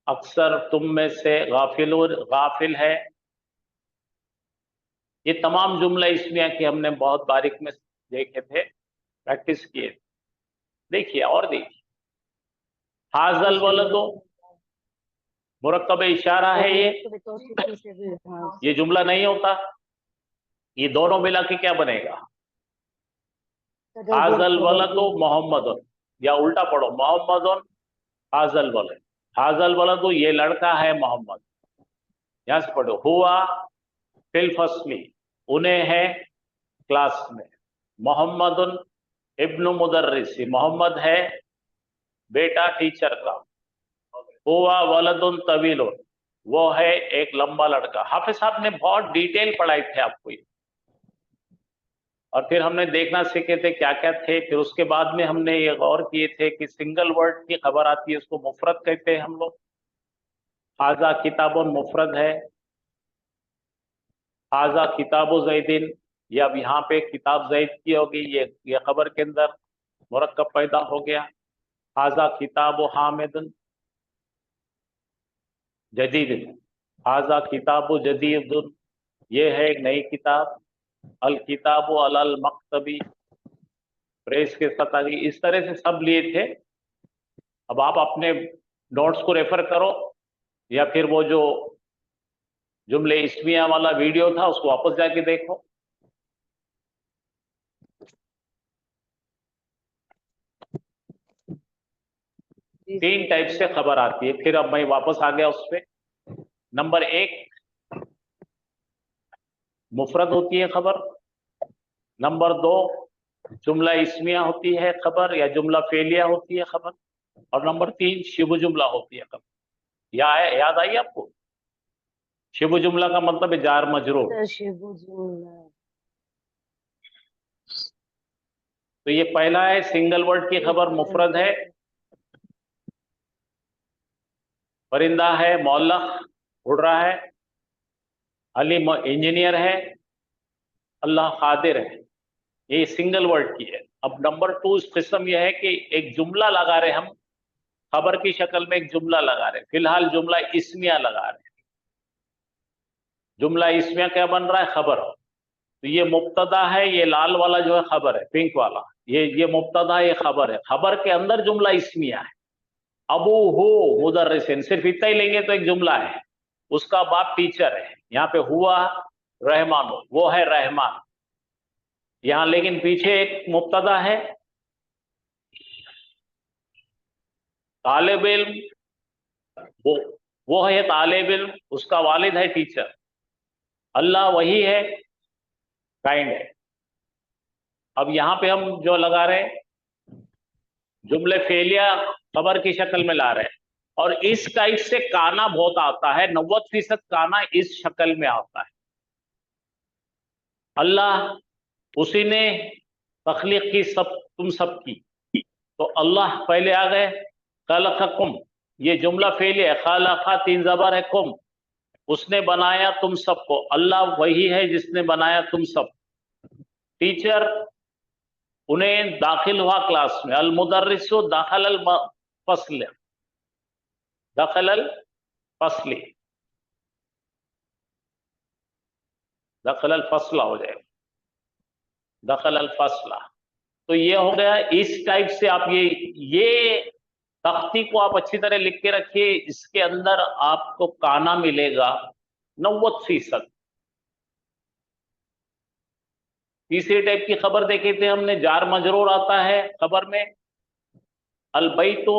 अक्सर तुम में से गाफिल है। ये तमाम जुमला इस्मिया की हमने बहुत बारीक में देखे थे, प्रैक्टिस किए। देखिए और देखिए, हाजल वलदो मुरक्कब इशारा है ये जुमला नहीं होता। ये दोनों मिला के क्या बनेगा, हाजल वलदो मोहम्मदुन, या उल्टा पढ़ो मोहम्मदुन हाजल वलद। हाजल वलदो ये लड़का है मोहम्मद। यहां से पढ़ो हुआ फिल फस्ली, उन्हें है क्लास में। मोहम्मदुन इब्नु मुदर्रिस, मोहम्मद है बेटा टीचर का। हुआ वलदुन तवीलुन, वो है एक लंबा लड़का। हाफिज साहब ने बहुत डिटेल पढ़ाए थे आपको ये, और फिर हमने देखना सीखे थे क्या क्या थे। फिर उसके बाद में हमने ये गौर किए थे कि सिंगल वर्ड की खबर आती है, उसको मुफरद कहते हैं हम लोग। हाजा किताबुन मुफरद है, हाजा किताबु जैदिन, ये अब यहाँ पे किताब जैद की होगी, ये खबर के अंदर मुरक्कब पैदा हो गया। हाजा किताबु हामिदुन जदीद, हाजा किताबु जदीदुन, ये है एक नई किताब। अल किताबु अलल मक्तबी, प्रेस के सतह। इस तरह से सब लिए थे। अब आप अपने नोट्स को रेफर करो, या फिर वो जो जुमले इस्मिया वाला वीडियो था उसको वापस जाके देखो। तीन टाइप से खबर आती है। फिर अब मैं वापस आ गया उस पे। नंबर 1 मुफरद होती है खबर। नंबर 2 जुमला इस्मिया होती है खबर, या जुमला फेलिया होती है खबर। और नंबर 3 शिबु जुमला होती है खबर। याद आई आपको? शिबु जुमला का मतलब है जार मजरूर। तो ये पहला है, सिंगल वर्ड की खबर मुफरद है। परिंदा है, मौलख उड़ रहा है। अलीम इंजीनियर है, अल्लाह कादिर है। ये सिंगल वर्ड की है। अब नंबर 2 किस्म यह है कि एक जुमला लगा रहे हम, खबर की शक्ल में एक जुमला लगा रहे। फिलहाल जुमला इस्मिया लगा रहे। जुमला इस्मिया क्या बन रहा है? खबर। तो ये मुब्तदा है, ये लाल वाला जो है खबर है, पिंक वाला, ये मुब्तदा, ये खबर है। खबर के अंदर जुमला इस्मिया है। अबू हो मुदर्रिसिन, सिर्फ इतना ही लेंगे तो एक जुमला है। उसका बाप टीचर है। यहाँ पे हुआ रहमान, वो है रहमान। यहाँ लेकिन पीछे एक मुब्तदा है, तालिब इल्म, वो है तालिब इल्म, उसका वालिद है टीचर। अल्लाह वही है, काइंड है। अब यहाँ पे हम जो लगा रहे हैं, जुमले फेलिया खबर की शक्ल में ला रहे हैं। और इस टाइप से काना बहुत आता है, 90% काना इस शक्ल में आता है। अल्लाह उसी ने तख्लीक की, सब तुम सब की। तो अल्लाह पहले आ गए, खलक़कुम, ये जुमला फेल है। खलक़ा 3 ज़बर है, कुम, उसने बनाया तुम सबको। अल्लाह वही है जिसने बनाया तुम सब। टीचर उन्हें दाखिल हुआ क्लास में। अल मुदर्रिसु दाखल अल फस्ल, दखल अल फस्ली, दखल अल फसला हो जाएगा, दखल अल फसला। तो ये हो गया। इस टाइप से आप ये तख्ती को आप अच्छी तरह लिख के रखिए। इसके अंदर आपको काना मिलेगा 90%। तीसरी टाइप की खबर देखी थी हमने, जार मजरूर आता है खबर में। अल बैतु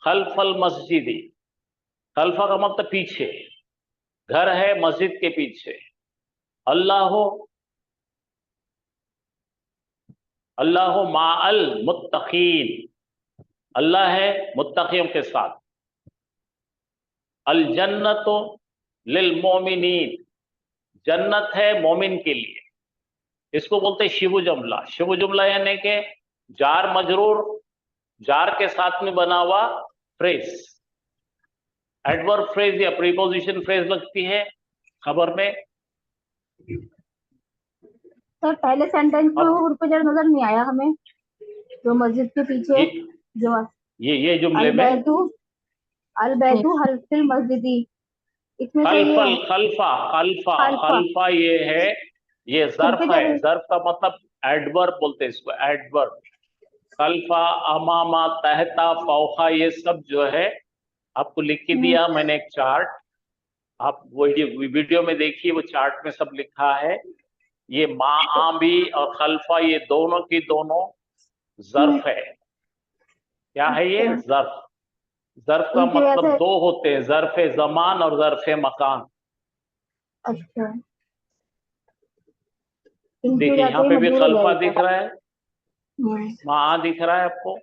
खल्फल मस्जिदी, खल्फा का मतलब पीछे, घर है मस्जिद के पीछे। अल्लाह अल्लाह माअल मुत्तकीन, अल्लाह है मुत्तकियों के साथ। अल जन्नतो लिल मोमिनीन, जन्नत है मोमिन के लिए। इसको बोलते हैं शिबु जुमला। शिबु जुमला यानी कि जार मजरूर, जार के साथ में बना हुआ फ्रेज, एडवर्ब फ्रेज या प्रीपोजिशन फ्रेज लगती है खबर में। सर पहले सेंटेंस में वो उर्फ जड़ नजर नहीं आया हमें, जो मस्जिद के पीछे जो ये जुमले में अल बैतु हल्फिल मस्जिदी, इसमें खल्फल, खल्फा, खल्फा, खल्फा ये है, ये ज़र्फ है। ज़र्फ का मतलब एडवर्ब बोलते हैं इसको, एडवर्ब। खल्फा, अमामा, तहता, फौका, ये सब जो है आपको लिख के दिया मैंने एक चार्ट। आप वीडियो में देखिए, वो चार्ट में सब लिखा है। ये मा भी और खल्फा, ये दोनों की दोनों ज़र्फ है। क्या है ये? ज़र्फ। ज़र्फ का मतलब 2 होते हैं, ज़र्फ ज़मान और ज़र्फ मकान। अच्छा, देखिए यहाँ पे भी खल्फा दिख रहा है, मा दिख रहा है आपको।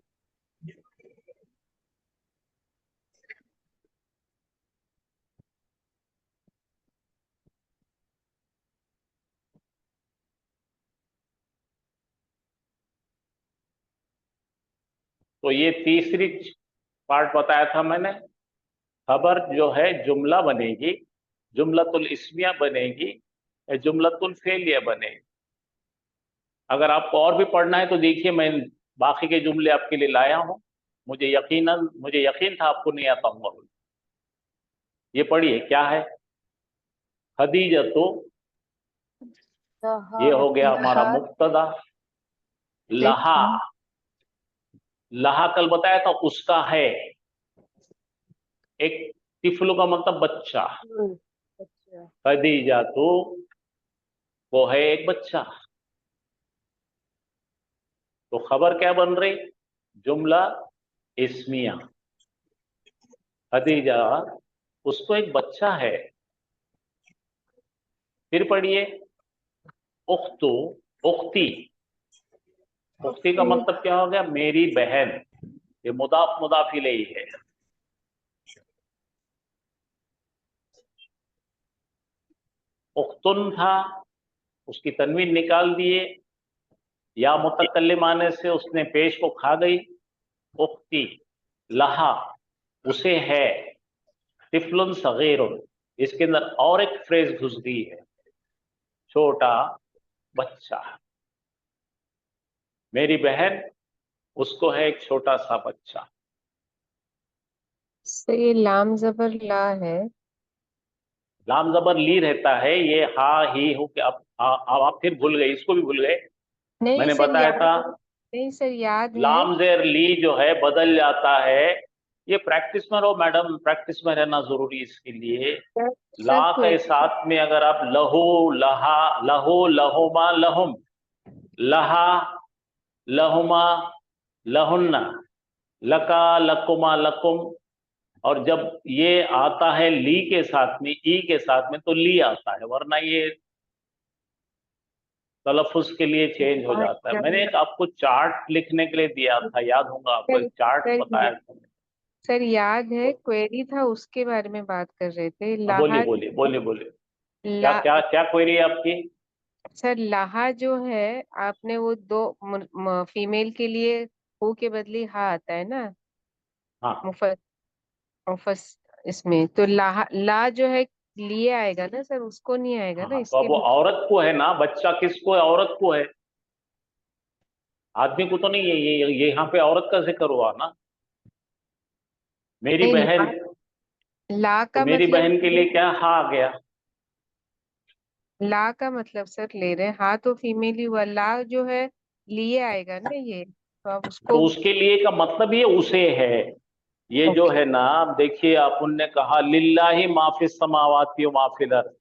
तो ये तीसरी पार्ट बताया था मैंने। खबर जो है जुमला बनेगी, जुमलतुल इस्मिया बनेगी या जुमलतुल फेलिया बनेगी। अगर आपको और भी पढ़ना है तो देखिए, मैं बाकी के जुमले आपके लिए लाया हूं। मुझे यकीन था आपको नहीं आता होगा। ये पढ़िए क्या है। खदीजा, तो ये हो गया हमारा मुब्तदा। लहा, लहा कल बताया था, उसका है। एक तिफलु का मतलब बच्चा, खदीजा तो वो है एक बच्चा। तो खबर क्या बन रही? जुमला इस्मिया। खदीजा, उसको एक बच्चा है। फिर पढ़िए उख्तु, उख्ती, उख्ती का मतलब क्या हो गया? मेरी बहन। ये मुदाफ मुदाफ इलैही है। उख्तुन था, उसकी तनवीन निकाल दिए, या मुतकल्लिम आने से उसने पेश को खा गई। उख्ती, लहा, उसे है। तिफलुन सगीरुन, इसके अंदर और एक फ्रेज घुस गई है, छोटा बच्चा। मेरी बहन, उसको है एक छोटा सा बच्चा। सर ये लाम जबर ला है। लाम जबर ली रहता है, ये हा ही हो के अब आप फिर भूल गए, इसको भी भूल गए। नहीं मैंने सर बताया याद था नहीं सर याद है। लाम जेर ली जो है बदल जाता है। ये प्रैक्टिस में रहो मैडम, प्रैक्टिस में रहना जरूरी इसके लिए। सर ला सर के कोई साथ में अगर आप लहो लहा, लहो लहोमा लहुम, लहा लहुमा लहुन्ना, लका लकुमा लकुम, और जब ये आता है ली के साथ में, ई के साथ में, तो ली आता है, वरना ये तलफ़ुज़ के लिए चेंज हो जाता है। मैंने एक आपको चार्ट लिखने के लिए दिया था, याद होगा आपको, सर एक चार्ट सर बताया था। सर याद है, क्वेरी था उसके बारे में बात कर रहे थे। बोलिए लाहा बोलिए बोलिए बोलिए, क्या ला क्या क्या क्वेरी है आपकी? सर लाहा जो है, आपने वो दो फीमेल के लिए हु के बदले हा आता है ना, हाँ मुफस मुफस इसमें तो लाहा ला जो है लिए आएगा ना सर, उसको नहीं आएगा ना हाँ, तो इसके अब वो लिए। औरत को है ना, बच्चा किसको है? औरत को है, आदमी को तो नहीं है। ये यहाँ पे औरत का जिक्र हुआ ना, मेरी नहीं बहन। ला तो का मेरी मतलब, बहन के लिए क्या हा आ गया? ला का मतलब सर ले रहे हैं, हाँ तो फीमेल ही हुआ, ला जो है लिए आएगा ना ये, तो आप तो उसको। उसके लिए का मतलब ये उसे है। ये जो ओके है ना, देखिए अपन ने कहा लिल्लाही माफिस समावाती व माफिल अर्द,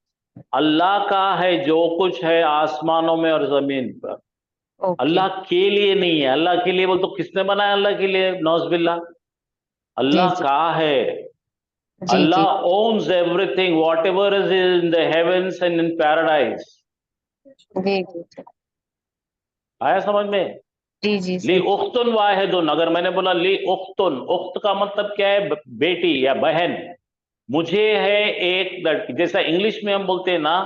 अल्लाह का है जो कुछ है आसमानों में और जमीन पर। ओके अल्लाह के लिए नहीं है। अल्लाह के लिए बोल तो किसने बनाया अल्लाह के लिए? नौजबिल्ला। जी अल्लाह जी का है। जी जी अल्लाह owns everything, whatever is in the heavens and in paradise. जी जी सर, आया समझ में? जी जी ली सर। उख्तुन वाहिदुन, अगर मैंने बोला ली उख्तुन, उख्त का मतलब क्या है? बेटी या बहन। मुझे है एक लड़की। जैसा इंग्लिश में हम बोलते हैं ना,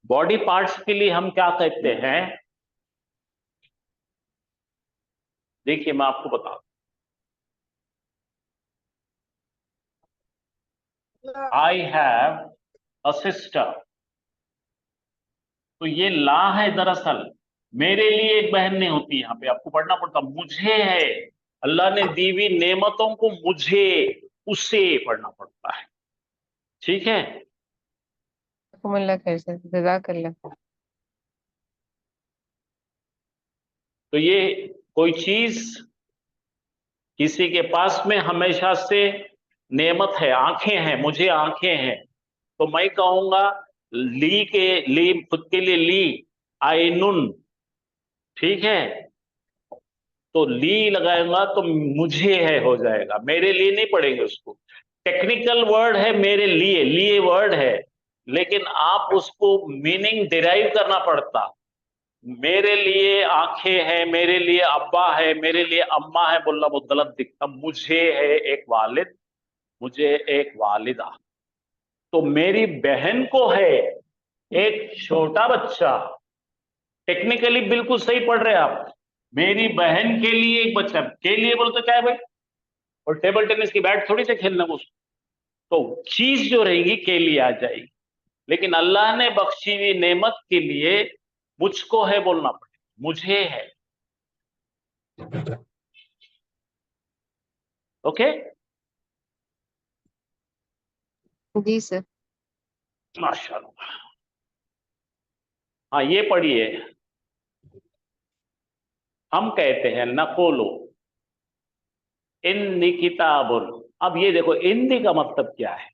बॉडी पार्ट्स के लिए हम क्या कहते हैं? देखिए मैं आपको बता दूं, आई हैव अ सिस्टर। तो ये ला है दरअसल, मेरे लिए एक बहन नहीं होती। यहाँ पे आपको पढ़ना पड़ता, मुझे है। अल्लाह ने दी हुई नेमतों को मुझे, उसे पढ़ना पड़ता है। ठीक है? जज़ाकमुल्लाह खैर सर, जज़ाकल्लाह। तो ये कोई चीज किसी के पास में हमेशा से नेमत है, आंखें हैं, मुझे आंखें हैं, तो मैं कहूंगा ली के ली, खुद के लिए ली आइनुन। ठीक है? तो ली लगाऊंगा तो मुझे है हो जाएगा, मेरे लिए नहीं पढ़ेंगे उसको। टेक्निकल वर्ड है मेरे लिए वर्ड है, लेकिन आप उसको मीनिंग डिराइव करना पड़ता। मेरे लिए आंखें हैं, मेरे लिए अब्बा है, मेरे लिए अम्मा है, बोलना बहुत गलत दिखता। मुझे है एक वालिद, मुझे एक वालिदा। तो मेरी बहन को है एक छोटा बच्चा। टेक्निकली बिल्कुल सही पढ़ रहे हैं आप। मेरी बहन के लिए एक बच्चा, के लिए बोलते क्या है भाई? और टेबल टेनिस की बैट थोड़ी से खेलना उसको। तो चीज जो रहेगी के लिए आ जाएगी, लेकिन अल्लाह ने बख्शी हुई नेमत के लिए मुझको है बोलना पड़ेगा, मुझे है। ओके? जी सर। माशाल्लाह। हाँ ये पढ़िए, हम कहते हैं नकोलो इन किताबुल। अब ये देखो इंदी का मतलब क्या है?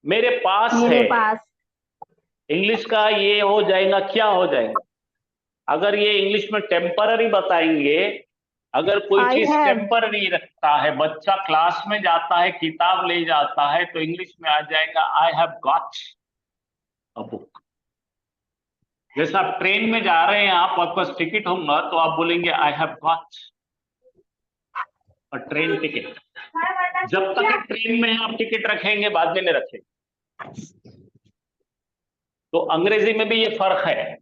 मेरे पास मेरे है। पास। इंग्लिश का ये हो जाएगा, क्या हो जाएगा? अगर ये इंग्लिश में टेम्पररी बताएंगे, अगर कोई आई चीज हैव। टेम्पररी रखता है, बच्चा क्लास में जाता है किताब ले जाता है, तो इंग्लिश में आ जाएगा I have got a book. जैसा आप ट्रेन में जा रहे हैं, आपके पास टिकट होगा तो आप बोलेंगे I have got a train ticket. जब तक ट्रेन में आप टिकट रखेंगे, बाद में नहीं रखेंगे। तो अंग्रेजी में भी ये फर्क है।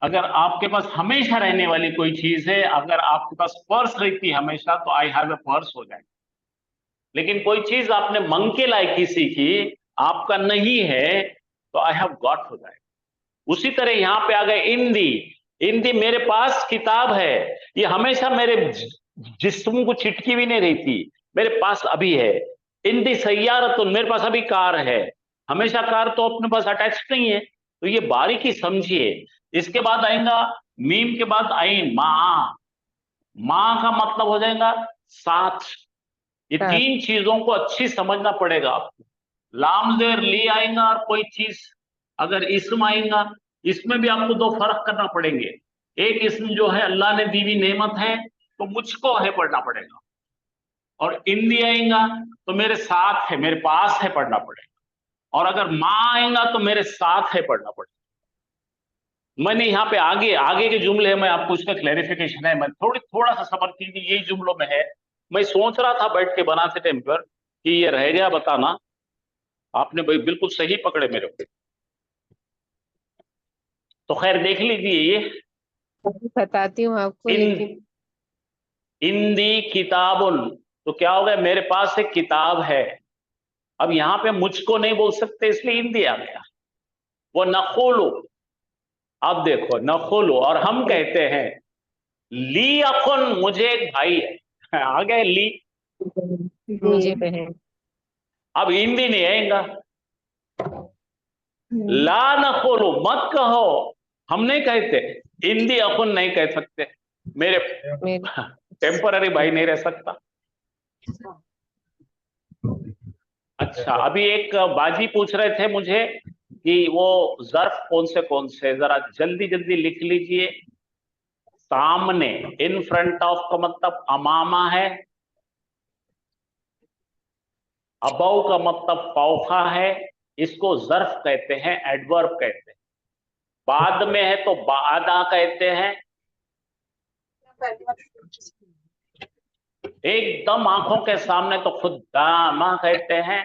अगर आपके पास हमेशा रहने वाली कोई चीज है, अगर आपके पास पर्स रहती है हमेशा, तो आई हैव ए पर्स हो जाएगा। लेकिन कोई चीज आपने मंग के लायकी सीखी, आपका नहीं है तो आई हैव गॉट हो जाएगा। उसी तरह यहां पे आ गए इंदी। इंदी मेरे पास किताब है, ये हमेशा मेरे जिस्म को चिटकी भी नहीं रहती, मेरे पास अभी है। इंदी सैयारतुन, मेरे पास अभी कार है, हमेशा कार तो अपने पास अटैच नहीं है। तो ये बारीकी समझिए। इसके बाद आएगा मीम के बाद आइन, माँ। माँ का मतलब हो जाएगा साथ। ये साथ। तीन चीजों को अच्छी समझना पड़ेगा आपको। लाम जेर ली आएगा और कोई चीज अगर इसम आएगा, इसमें भी आपको दो फर्क करना पड़ेंगे। एक इसम जो है अल्लाह ने दी हुई नेमत है तो मुझको है पढ़ना पड़ेगा, और इंदी आएगा तो मेरे साथ है, मेरे पास है पढ़ना पड़ेगा। और अगर माँ आएगा तो मेरे साथ है पढ़ना पड़ेगा। मैंने यहाँ पे आगे आगे के जुमले हैं, मैं आपको उसका क्लैरिफिकेशन है, मैं थोड़ा सा सबर कीजिए, यही जुमलों में है। मैं सोच रहा था बैठ के बनाते टाइम पर कि ये रह गया बताना, आपने भाई बिल्कुल सही पकड़े मेरे को। तो खैर देख लीजिए, ये बताती हूँ आपको, लेकिन इंदी किताबुन, तो क्या हो गया, मेरे पास एक किताब है। अब यहाँ पे मुझको नहीं बोल सकते इसलिए इंदी आ गया। वो नखोलो, अब देखो नखोलो, और हम कहते हैं ली अखुन, मुझे एक भाई है। आ गए ली, मुझे बहन। अब हिंदी नहीं आएगा। ला नखोलो, मत कहो, हम नहीं कहते। हिंदी अखुन नहीं कह सकते, मेरे टेम्पररी भाई नहीं रह सकता। अच्छा, अभी एक बाजी पूछ रहे थे मुझे कि वो ज़र्फ कौन से, जरा जल्दी जल्दी लिख लीजिए। सामने, इन फ्रंट ऑफ का मतलब अमामा है, अबव का मतलब फौका है, इसको ज़र्फ कहते हैं, एडवर्ब कहते हैं। बाद में है तो बादा कहते हैं। एकदम आंखों के सामने तो खुद दामा कहते हैं।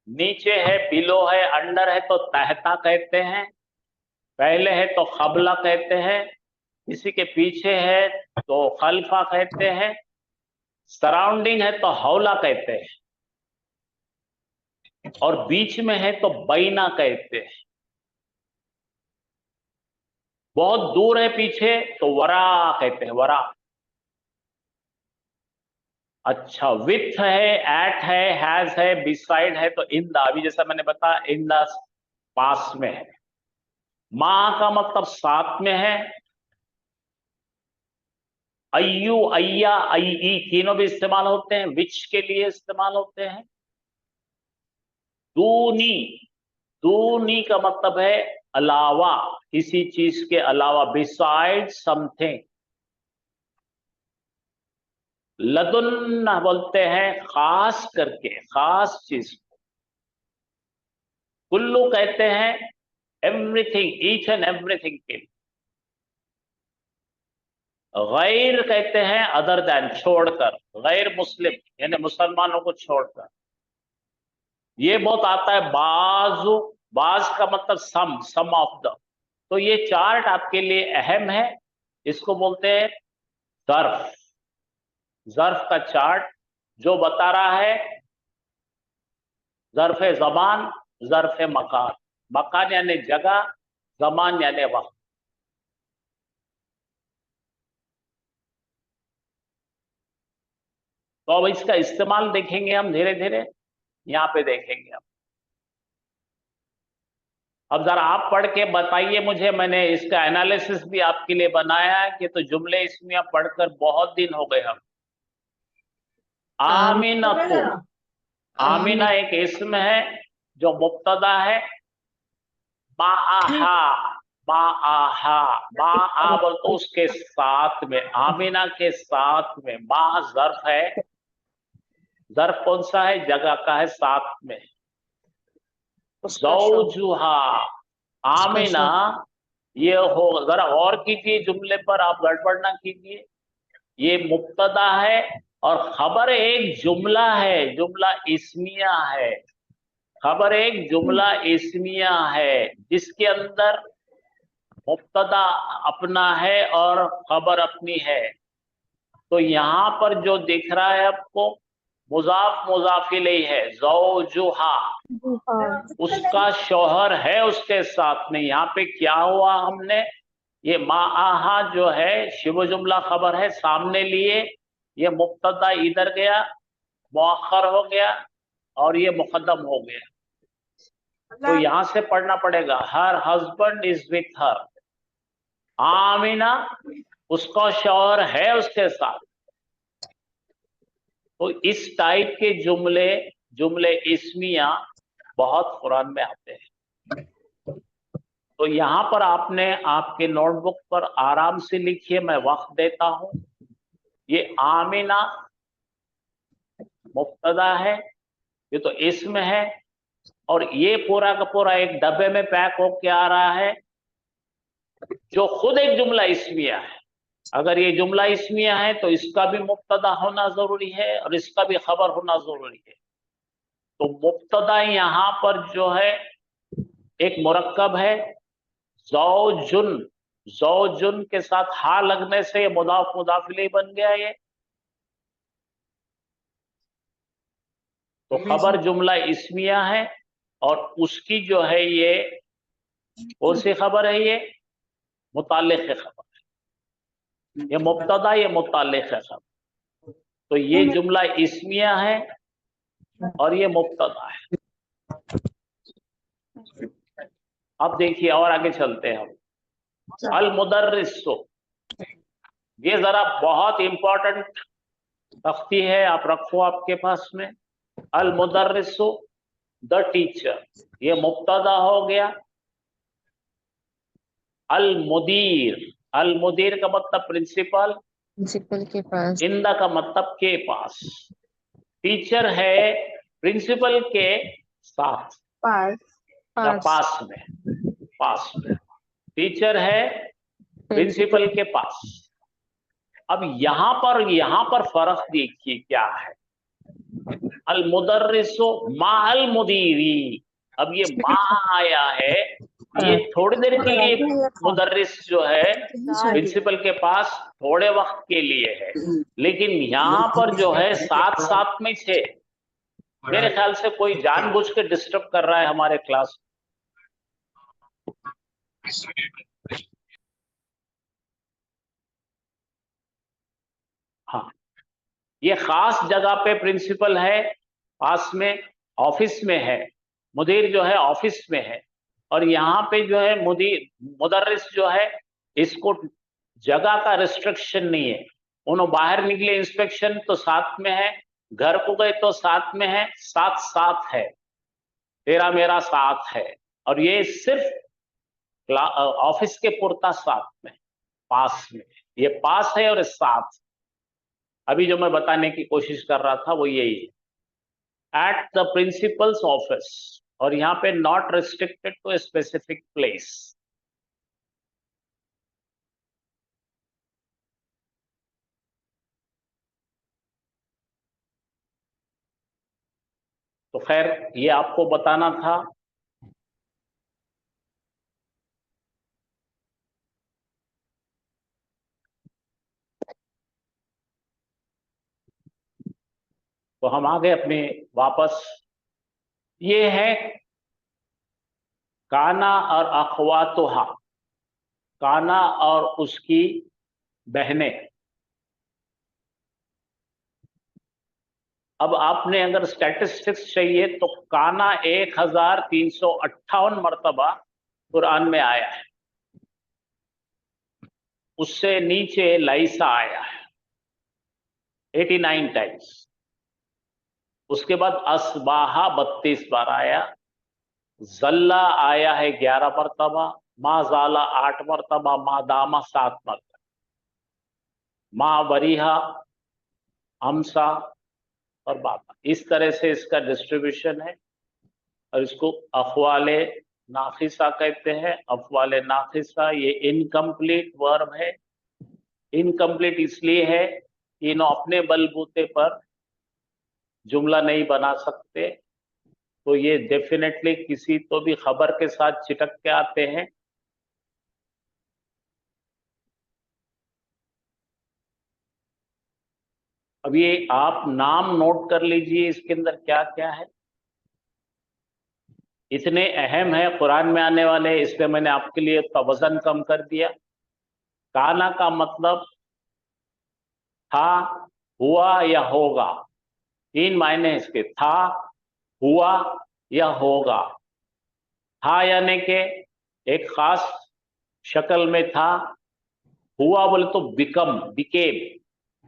नीचे है बिलो है, अंडर है तो तहता कहते हैं। पहले है तो खबला कहते हैं, इसी के पीछे है तो खल्फा कहते हैं। सराउंडिंग है तो हौला कहते हैं, और बीच में है तो बैना कहते हैं। बहुत दूर है पीछे तो वरा कहते हैं, वरा। अच्छा, विथ है, एट है, हैज है, बिसाइड है तो इन द, अभी जैसा मैंने बताया इन द पास में है। मां का मतलब साथ में है। अय्यू, अय्या, अय्ई तीनों भी इस्तेमाल होते हैं, विच के लिए इस्तेमाल होते हैं। दूनी, दूनी का मतलब है अलावा, किसी चीज के अलावा, बिसाइड समथिंग। लदुन बोलते हैं खास करके, खास चीज को। कुल्लू कहते हैं एवरीथिंग, ईच एंड एवरीथिंग के लिए। गैर कहते हैं अदर दैन, छोड़कर, गैर मुस्लिम यानी मुसलमानों को छोड़कर। ये बहुत आता है बाजू, बाज का मतलब सम ऑफ द। तो ये चार्ट आपके लिए अहम है, इसको बोलते हैं ज़र्फ। ज़र्फ का चार्ट जो बता रहा है ज़र्फ ज़बान, ज़र्फ मकान। मकान यानी जगह, ज़मान यानी वक्त। तो अब इसका इस्तेमाल देखेंगे हम धीरे धीरे, यहां पे देखेंगे हम। अब जरा आप पढ़ के बताइए मुझे, मैंने इसका एनालिसिस भी आपके लिए बनाया है कि तो जुमले इसमें आप पढ़कर बहुत दिन हो गए हम। आमीना को, आमीना एक इसम है जो मुब्तदा है। माआहा, माआहा, माआ बोल तो उसके साथ में, आमीना के साथ में। मा ज़र्फ है, ज़र्फ कौन सा है, जगह का है, साथ में। ज़ौजुहा, आमीना, ये हो, जरा और कीजिए जुमले पर, आप गड़बड़ ना कीजिए। ये मुब्तदा है और खबर एक जुमला है, जुमला इस्मिया है। खबर एक जुमला इस्मिया है जिसके अंदर मुब्तदा अपना है और खबर अपनी है। तो यहां पर जो दिख रहा है आपको, मुजाफ मुजाफ इलैहि है, ज़ौजुहा। जी हाँ। उसका शौहर है उसके साथ में। यहाँ पे क्या हुआ, हमने ये माहा जो है शिव जुमला खबर है सामने लिए, ये मुब्तदा इधर गया, मुअख्खर हो गया और ये मुकद्दम हो गया। तो यहां से पढ़ना पड़ेगा, her husband is with her. Amina उसका शौहर है उसके साथ। तो इस टाइप के जुमले, जुमले इस्मिया बहुत कुरान में आते हैं। तो यहां पर आपने आपके नोटबुक पर आराम से लिखिए, मैं वक्त देता हूं। ये आमिना मुब्तदा है, ये तो इस्म है, और ये पूरा का पूरा एक डब्बे में पैक होके आ रहा है जो खुद एक जुमला इस्मिया है। अगर ये जुमला इस्मिया है तो इसका भी मुब्तदा होना जरूरी है और इसका भी खबर होना जरूरी है। तो मुब्तदा यहाँ पर जो है एक मुरक्कब है, ज़ौजुन। ज़ौजुन के साथ हा लगने से मुदाफ मुदाफ इलैहि बन गया ये। तो खबर जुमला इस्मिया है और उसकी जो है ये कौन सी खबर है, ये मुताल्लिक़ खबर है। ये मुब्तदा, ये मुताल्लिक़ है खबर। तो ये जुमला इस्मिया है और ये मुब्तदा है। अब देखिए और आगे चलते हैं हम। अल मुदर्रिसु, ये जरा बहुत इंपॉर्टेंट तख्ती है, आप रखो आपके पास में। अल मुदर्रिसु द टीचर, ये मुब्तदा हो गया। अल मुदीर, अल मुदीर का मतलब प्रिंसिपल, प्रिंसिपल के पास। इंदा का मतलब के पास। टीचर है प्रिंसिपल के साथ पास। या पास। पास में, पास में। टीचर है प्रिंसिपल के पास। अब यहां पर फर्क देखिए क्या है। अल मुदर्रिसु मा अल मुदीरी, अब ये मा आया है, ये थोड़ी देर के लिए मुदर्रिस जो है प्रिंसिपल के पास थोड़े वक्त के लिए है, लेकिन यहां पर जो है साथ साथ में छे। मेरे ख्याल से कोई जानबूझ के डिस्टर्ब कर रहा है हमारे क्लास। हाँ, ये खास जगह पे प्रिंसिपल है, पास में ऑफिस में है। मुदीर जो है ऑफिस में है, और यहाँ पे जो है मुदीर मुदर्रिस जो है, इसको जगह का रिस्ट्रिक्शन नहीं है। उन्होंने बाहर निकले इंस्पेक्शन तो साथ में है, घर को गए तो साथ में है, साथ साथ है, तेरा मेरा साथ है। और ये सिर्फ ऑफिस के पुरता साथ में, पास में। ये पास है और साथ। अभी जो मैं बताने की कोशिश कर रहा था वो यही है, एट द प्रिंसिपल्स ऑफिस, और यहाँ पे not restricted to a specific place. तो खैर ये आपको बताना था। तो हम आ गए अपने वापस। ये है काना और अखवातुहा, काना और उसकी बहनें। अब आपने अगर स्टैटिस्टिक्स चाहिए तो काना 1358 मरतबा कुरान में आया है। उससे नीचे लाइसा आया है 89 टाइम्स। उसके बाद असबाहा 32 बार आया, जल्ला आया है 11 मरतबा, माजाला 8 मरतबा, मादामा 7 मरतबा, मा वरीहा, अमसा और बाबा। इस तरह से इसका डिस्ट्रीब्यूशन है। और इसको अफवाले नाफिसा कहते हैं। अफवाले नाफिसा ये इनकम्प्लीट वर्ब है। इनकम्प्लीट इसलिए है कि इन्हों अपने बलबूते पर जुमला नहीं बना सकते, तो ये डेफिनेटली किसी तो भी खबर के साथ चिटक के आते हैं। अब ये आप नाम नोट कर लीजिए, इसके अंदर क्या क्या है। इतने अहम है कुरान में आने वाले, इसलिए मैंने आपके लिए उसका वजन कम कर दिया। काना का मतलब था, हुआ या होगा, 3 मायने इसके, था, हुआ या होगा। था यानी कि एक खास शक्ल में था, हुआ बोले तो बिकम, बिकेम,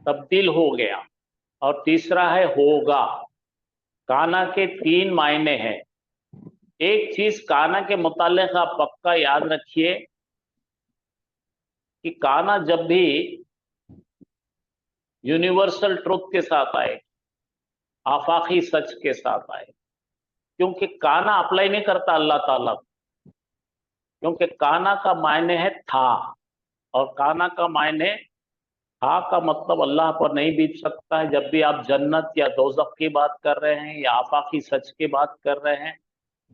तब्दील हो गया, और तीसरा है होगा। काना के 3 मायने हैं। एक चीज काना के मुतालिक आप पक्का याद रखिए कि काना जब भी यूनिवर्सल ट्रुथ के साथ आए, आफाकी सच के साथ आए, क्योंकि काना अप्लाई नहीं करता अल्लाह ताला, क्योंकि काना का मायने है था, और काना का मायने था का मतलब अल्लाह पर नहीं बीत सकता है। जब भी आप जन्नत या दोज़ख की बात कर रहे हैं या आफाकी सच की बात कर रहे हैं,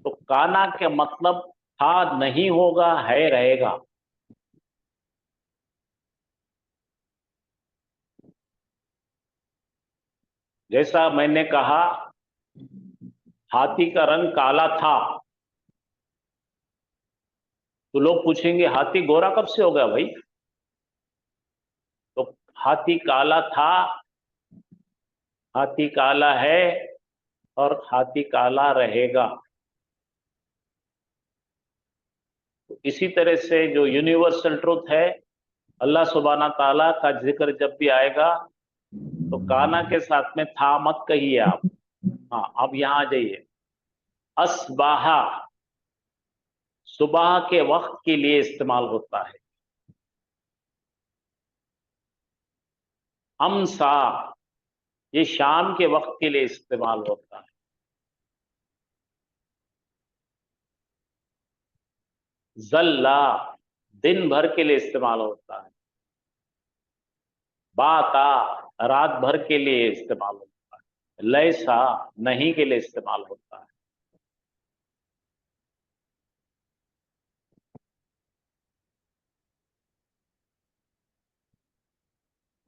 तो काना के मतलब था नहीं होगा, है रहेगा। जैसा मैंने कहा हाथी का रंग काला था, तो लोग पूछेंगे हाथी गोरा कब से हो गया भाई? तो हाथी काला था, हाथी काला है, और हाथी काला रहेगा। तो इसी तरह से जो यूनिवर्सल ट्रुथ है, अल्लाह सुब्हाना ताला का जिक्र जब भी आएगा तो काना के साथ में था मत कहिए आप। हाँ, अब यहां आ जाइए। असबाहा सुबह के वक्त के लिए इस्तेमाल होता है। अमसा ये शाम के वक्त के लिए इस्तेमाल होता है। जल्ला दिन भर के लिए इस्तेमाल होता है। बाता रात भर के लिए इस्तेमाल होता है। लैसा नहीं के लिए इस्तेमाल होता है।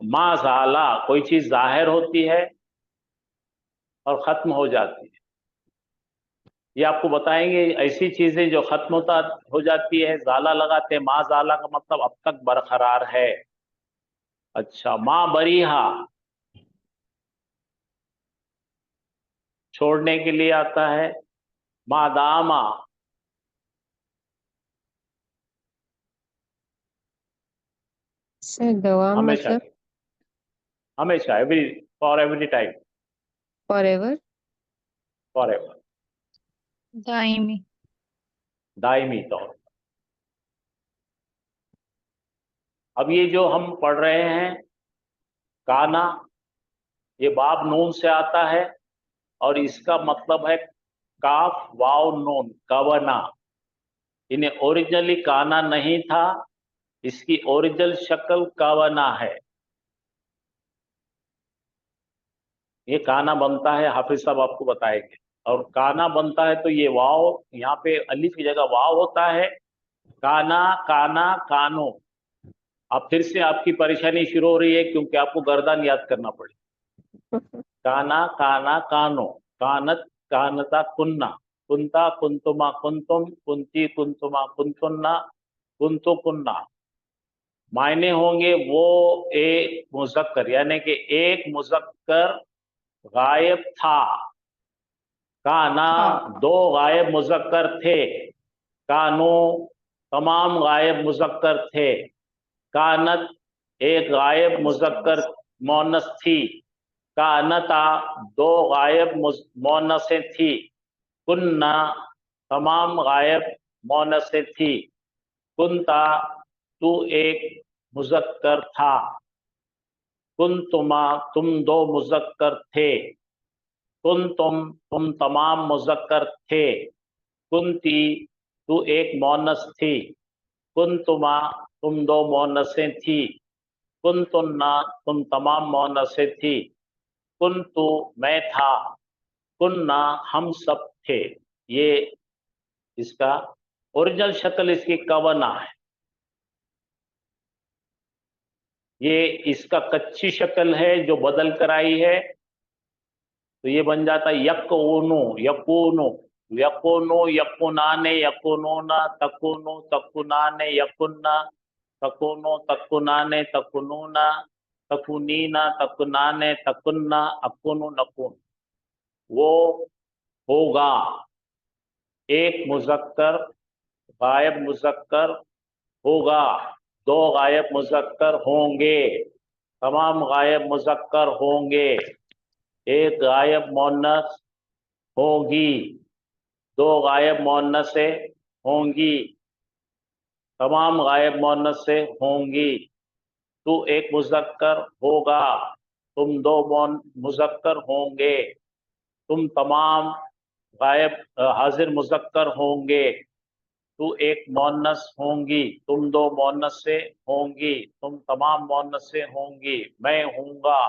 माज़ाला कोई चीज जाहिर होती है और खत्म हो जाती है। ये आपको बताएंगे ऐसी चीजें जो खत्म होता हो जाती है, जाला लगाते हैं। माज़ाला का मतलब अब तक बरकरार है। अच्छा, माँ बरीहा छोड़ने के लिए आता है। मादामा सर दवाम हमेशा मतलब हमेशा, every, for every time, forever. For ever, Daimi. Daimi तौर पर। अब ये जो हम पढ़ रहे हैं काना, ये बाब नून से आता है, और इसका मतलब है काफ वाव नून, कवना। इन्हें ओरिजिनली काना नहीं था, इसकी ओरिजिनल शक्ल कवना है। ये काना बनता है, हाफिज साहब आपको बताएंगे। और काना बनता है तो ये वाव, यहाँ पे अलिफ की जगह वाव होता है। काना, काना, कानो। अब फिर से आपकी परेशानी शुरू हो रही है, क्योंकि आपको गर्दन याद करना पड़े। काना, काना, कानो, कानत, कानता, कुन्ना, कुंता, कुंतुमा, कुंतुम, कुंती, कुंतुमा, कुंतुन्ना, कुंतु, कुन्ना। मायने होंगे वो एक मुजक्कर, यानी कि एक मुजक्कर गायब था। काना दो गायब मुजक्कर थे। कानो तमाम गायब मुजक्कर थे। कानत एक गायब मुजक्कर मोनस थी। कानता दो गायब मोनसें थी। कुन्ना तमाम गायब मोनसें थी। कुंता तू एक मुजक्कर था। कुंतुमा तुम दो मुजक्कर थे। तुम तमाम मुजक्कर थे। कुंती तू एक मोनस थी। कुंतुमा तुम दो मोनसें थी। कुंतुन्ना तुम तमाम मोनसें थी। कुंतु मैं था। कुन्ना हम सब थे। ये इसका ओरिजिनल शक्ल इसकी कवना है। ये इसका कच्ची शक्ल है जो बदल कर आई है, तो ये बन जाता है यक ऊनो, यकूनो, यकुनु यकुनाने यकुनूना तकुनु तकुनाने यकुन्ना तकुनु तकुनाने तकुनूना तकुनीना तकुनाने तकुन्ना अकुनु नकुन। वो होगा, एक मुज़क्कर गायब मुज़क्कर होगा, दो गायब मुज़क्कर होंगे, तमाम गायब मुज़क्कर होंगे, एक गायब मुअन्नस होगी, दो गायब मुअन्नसे होंगी, तमाम गायब मुअन्नसे होंगी। तू एक मुज़क्कर होगा, तुम दो मुज़क्कर होंगे, तुम तमाम गायब हाजिर मुज़क्कर होंगे, तू एक मुअन्नस होंगी, तुम दो मुअन्नसे होंगी, तुम तमाम मुअन्नसे होंगी, मैं हूँगा,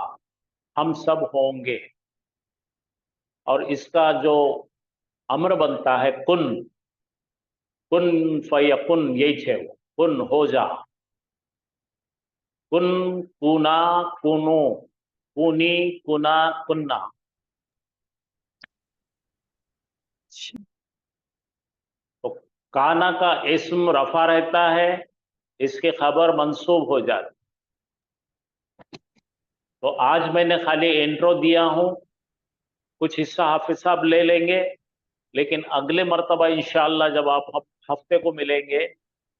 हम सब होंगे। और इसका जो अम्र बनता है कुन, कुन फयकुन, यही है वो, कुन हो जा, कुन कुना कुनो, कुनी कुना कुन्ना। तो काना का इस्म रफा रहता है, इसके खबर मंसूब हो जाती। तो आज मैंने खाली इंट्रो दिया हूं, कुछ हिस्सा हाफिज साहब ले लेंगे, लेकिन अगले मर्तबा इंशाअल्लाह जब आप हफ्ते को मिलेंगे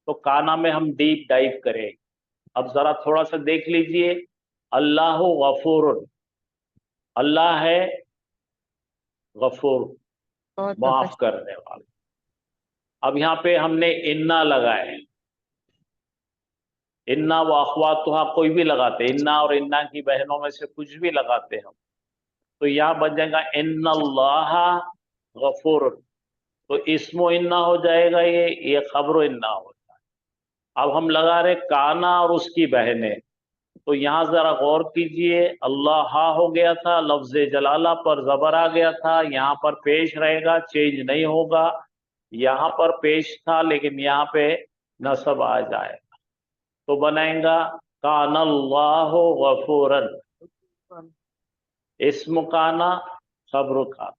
तो काना में हम डीप डाइव करेंगे। अब जरा थोड़ा सा देख लीजिए, अल्लाह गफूर, अल्लाह है गफूर, माफ करने वाला। अब यहाँ पे हमने इन्ना लगाए, इन्ना व अखवातुहा कोई भी लगाते, इन्ना और इन्ना की बहनों में से कुछ भी लगाते हम, तो यहाँ बन जाएगा इन्नल्लाह गफूर। तो इस्मो इन्ना हो जाएगा, ये खबरो इन्ना हो जाएगा। अब हम लगा रहे काना और उसकी बहनें, तो यहाँ जरा गौर कीजिए, अल्लाह हो गया था, लफ्ज जलाला पर जबर आ गया था, यहाँ पर पेश रहेगा, चेंज नहीं होगा। यहाँ पर पेश था लेकिन यहाँ पे नसब आ जाएगा, तो बनाएगा कानल्लाहु गफूरन, इस्म काना खबर का।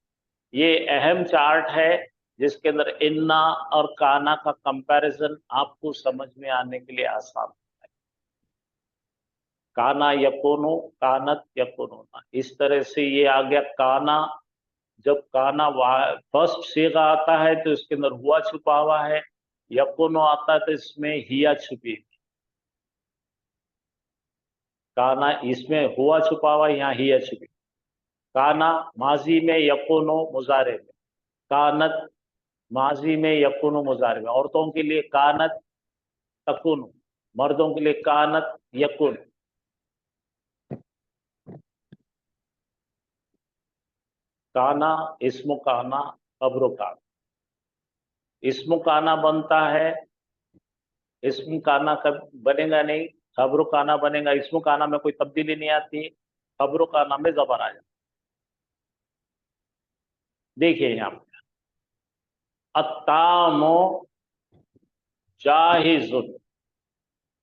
ये अहम चार्ट है जिसके अंदर इन्ना और काना का कंपैरिजन आपको समझ में आने के लिए आसान है। काना यकुनु, कानत यकुनुना, इस तरह से ये आ गया काना। जब काना फर्स्ट सीगा आता है तो इसके अंदर हुआ छुपा हुआ है, यकुनु आता है तो इसमें हिया छुपी। काना इसमें हुआ छुपा हुआ, यहाँ हिया छुपी। काना माजी में, यकुनु मुजारे में, कानत माजी में, यकुनु मुजारे में। औरतों के लिए कानत तकुनु, मर्दों के लिए कानत यकुन। काना इस्मु काना खबरो काना, इस्मु काना बनता है, इस्म काना कब बनेगा नहीं, खबरो काना बनेगा। इस्मु काना में कोई तब्दीली नहीं आती, खबरो काना में जबर आ जाता। देखिए यहाँ पे अत्तामो जाहिजुन,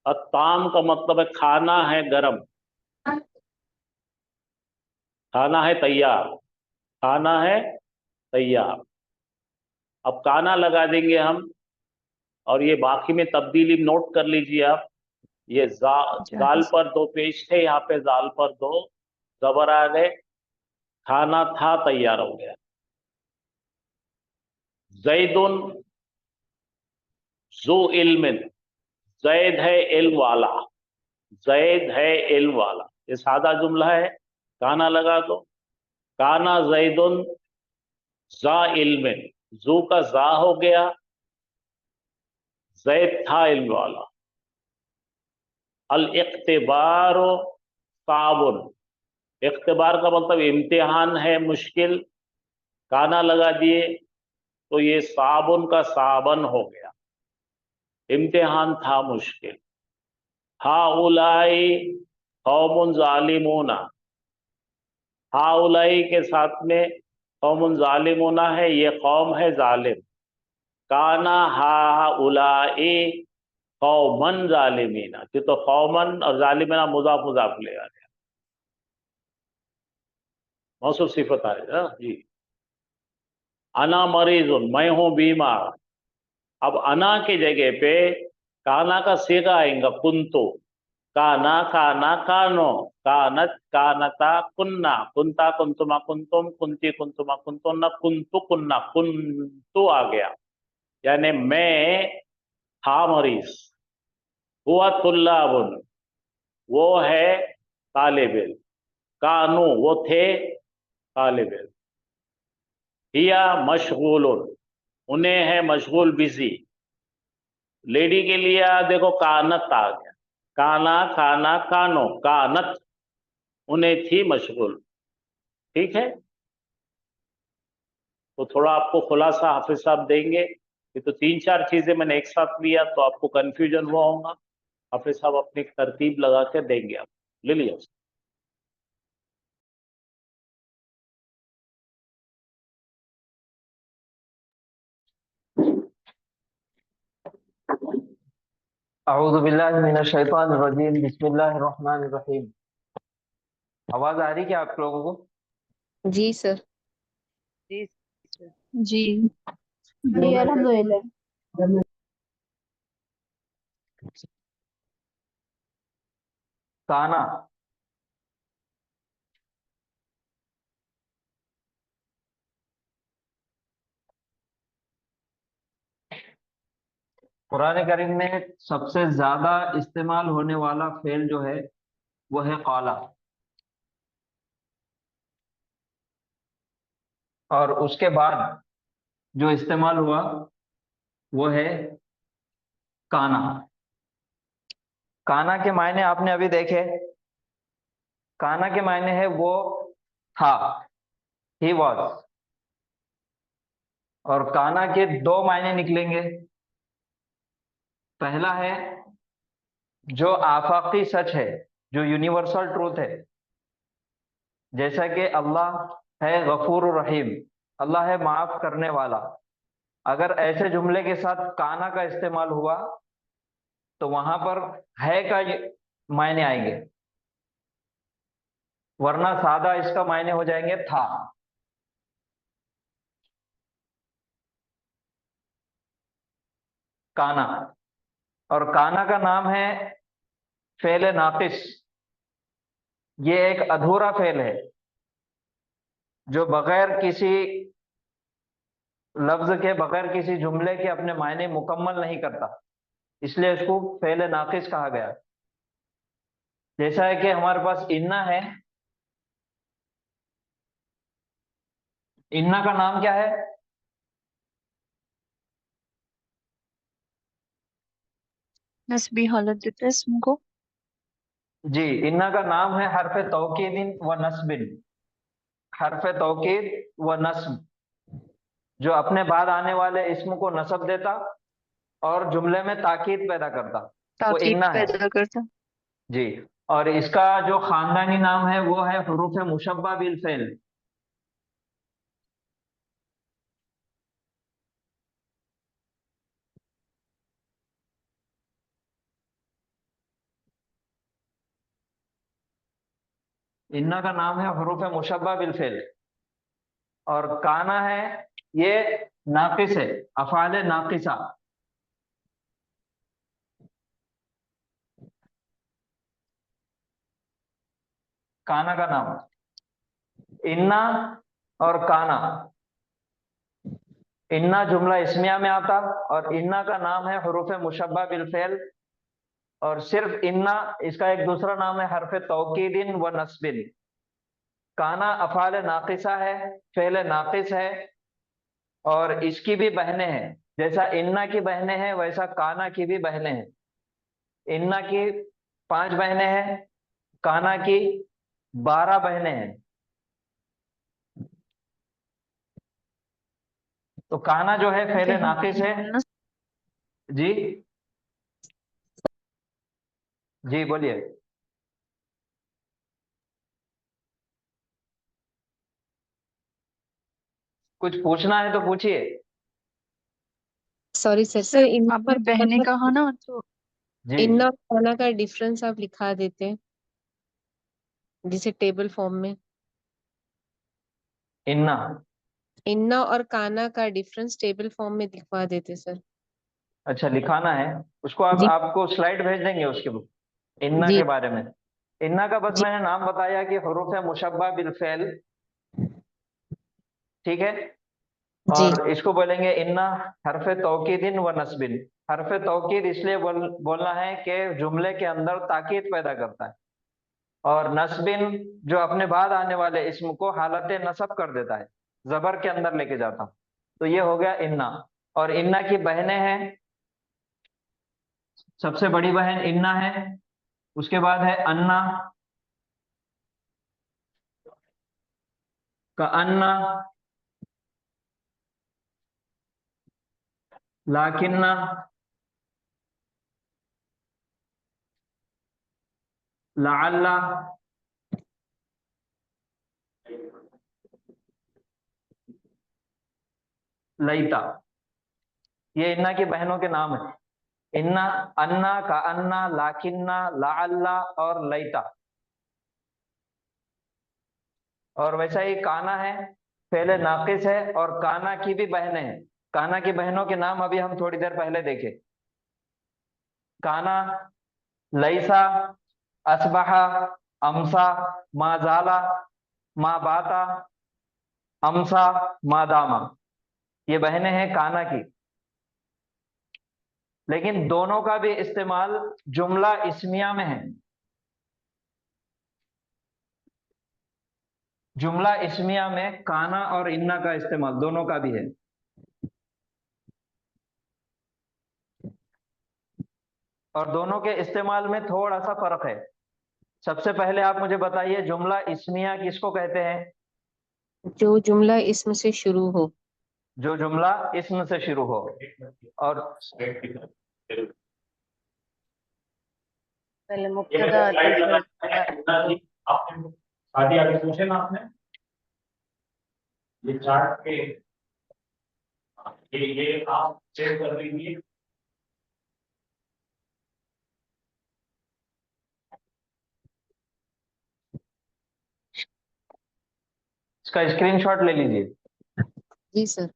अत्ताम का मतलब है खाना है गरम, खाना है तैयार, खाना है तैयार। अब काना लगा देंगे हम, और ये बाकी में तब्दीली नोट कर लीजिए आप। ये जाल पर दो पेश थे, यहाँ पे जाल पर दो जबर आ गए, खाना था तैयार हो गया। जैदुन जू इल्मिन, जैद है इल्म वाला, जैद है इल्म वाला, ये सादा जुमला है, काना लगा दो। काना जैदुन जा इल्मिन, जू का जा हो गया, जैद था इल्म वाला। अल इख्तिबार साबुन, इख्तिबार का मतलब इम्तिहान है, मुश्किल, काना लगा दिए तो ये साबुन का साबन हो गया, इम्तिहान था मुश्किल। हाउलाई कौमुन जालिमूना, हाउलाई के साथ में कौमुन जालिमूना है, ये कौम है जालिम। काना हाउलाई कौमन जालिमीना, कि तो कौमन और जालिमीना मुजाफ मुजाफ ले आ गया, मौसूफ सिफत आ रही है जी। अना मरीजुन, मैं हूं बीमार। अब अना की जगह पे काना का सीगा आएगा कुंतु। काना काना कानो, कानत कानता कुन्ना, कुंता कुंतुमा कुंतुम, कुंती कुंतुमा कुंतुन्ना, कुंतु कुन्ना, कुंतु आ गया। यानी मैं था मरीज। हुआ तुल्लाबुन, वो है तालिब इल्म। कानू, वो थे तालिब इल्म। हिया मशगूलुन, उन्हें है मशगूल, बिजी। लेडी के लिए देखो कानत आ गया। काना काना कानो, कानत, उन्हें थी मशगूल। ठीक है, तो थोड़ा आपको खुलासा हाफिज साहब देंगे। ये तो 3-4 चीजें मैंने एक साथ लिया तो आपको कंफ्यूजन हुआ होगा। हाफिज साहब अपनी तरतीब लगा के देंगे, आप ले लिया। अऊज़ु बिल्लाहि मिनश शैतानिर रजीम, बिस्मिल्लाहिर रहमानिर रहीम। आवाज आ रही क्या आप लोगों को? जी सर। जी जी। जी अल्हम्दुलिल्लाह। काना, कुरान करीम में सबसे ज्यादा इस्तेमाल होने वाला फेल जो है वो है काला, और उसके बाद जो इस्तेमाल हुआ वो है काना। काना के मायने आपने अभी देखे। काना के मायने है वो था, ही वॉज। और काना के दो मायने निकलेंगे। पहला है जो आफाकी सच है, जो यूनिवर्सल ट्रूथ है, जैसा कि अल्लाह है गफूर रहीम, अल्लाह है माफ करने वाला। अगर ऐसे जुमले के साथ काना का इस्तेमाल हुआ तो वहां पर है का मायने आएंगे, वरना सादा इसका मायने हो जाएंगे था। काना, और काना का नाम है फेल नाकिस। ये एक अधूरा फेल है जो बगैर किसी लफ्ज के, बगैर किसी जुमले के अपने मायने मुकम्मल नहीं करता, इसलिए इसको फेल नाकिस कहा गया। जैसा है कि हमारे पास इन्ना है। इन्ना का नाम क्या है? नस्बी हालत देता है इसम को। जी, इन्ना का नाम है हरफ तौकीदिन व नस्बिन। हरफ तौकीद व नस्ब, जो अपने बाद आने वाले इस्म को नस्ब देता और जुमले में ताकीद पैदा करता, वो ताकीद इन्ना है। पैदा करता। जी, और इसका जो खानदानी नाम है वो है हुरूफ मुशब्बा बिल फेल। इन्ना का नाम है हुरूफ मुशब्बा बिल फेल। और काना है, ये नाकिस है, अफाले नाकिसा। काना का नाम इन्ना और काना। इन्ना जुमला इस्मिया में आता, और इन्ना का नाम है हुरूफ मुशब्बा बिल फेल। और सिर्फ इन्ना, इसका एक दूसरा नाम है हरफ तौकीदिन व नस्बिन। काना अफाल नाकिसा है, फेल नाकिस है, और इसकी भी बहनें हैं। जैसा इन्ना की बहनें हैं वैसा काना की भी बहनें हैं। इन्ना की 5 बहनें हैं, काना की 12 बहनें हैं। तो काना जो है फेल नाकिस है। जी जी बोलिए। कुछ पूछना है तो पूछिए। Sorry sir. सर इन्ना आपने और बहने काना, कहा ना, तो जी, इन्ना और काना का डिफरेंस आप लिखा देते हैं जिसे टेबल फॉर्म में। इन्ना इन्ना और काना का डिफरेंस टेबल फॉर्म में दिखवा देते सर। अच्छा, लिखाना है उसको। आप जी आपको स्लाइड भेज देंगे उसके इन्ना जी के बारे में। इन्ना का बस जी मैंने नाम बताया कि हुरूफ मुशब्बा बिल फेल, ठीक है। जी और इसको बोलेंगे इन्ना हरफे तौकीदिन व नस्बिन। हरफे तौकीद इसलिए बोलना है कि जुमले के अंदर ताकीद पैदा करता है, और नस्बिन जो अपने बाद आने वाले इस्म को हालत नसब कर देता है, जबर के अंदर लेके जाता। तो ये हो गया इन्ना। और इन्ना की बहनें हैं, सबसे बड़ी बहन इन्ना है, उसके बाद है अन्ना, का अन्ना, लाकिन्ना, लाअल्ला, लईता। ये इन्ना की बहनों के नाम है। इन्ना, अन्ना, का अन्ना, लाकिन्ना, लाअल्ला और लईता। और वैसा ही काना है, पहले नाकिस है, और काना की भी बहनें हैं। काना की बहनों के नाम अभी हम थोड़ी देर पहले देखे। काना, लईसा, असबहा, अमसा, माजाला, मा बाता, अमसा, मादामा। ये बहनें हैं काना की। लेकिन दोनों का भी इस्तेमाल जुमला इस्मिया में है। जुमला इस्मिया में काना और इन्ना का इस्तेमाल दोनों का भी है। और दोनों के इस्तेमाल में थोड़ा सा फर्क है। सबसे पहले आप मुझे बताइए, जुमला इस्मिया किसको कहते हैं? जो जुमला इसम से शुरू हो। जो जुमला इस्म से शुरू हो। और पहले ये मुब्तदा स्लाइड आती है, लगाना है इन्ना जी। आपने शादी आगे पूछे ना आपने, ये चार्ट पे ये आप सेव कर लीजिए। इसका स्क्रीनशॉट ले लीजिए। जी सर।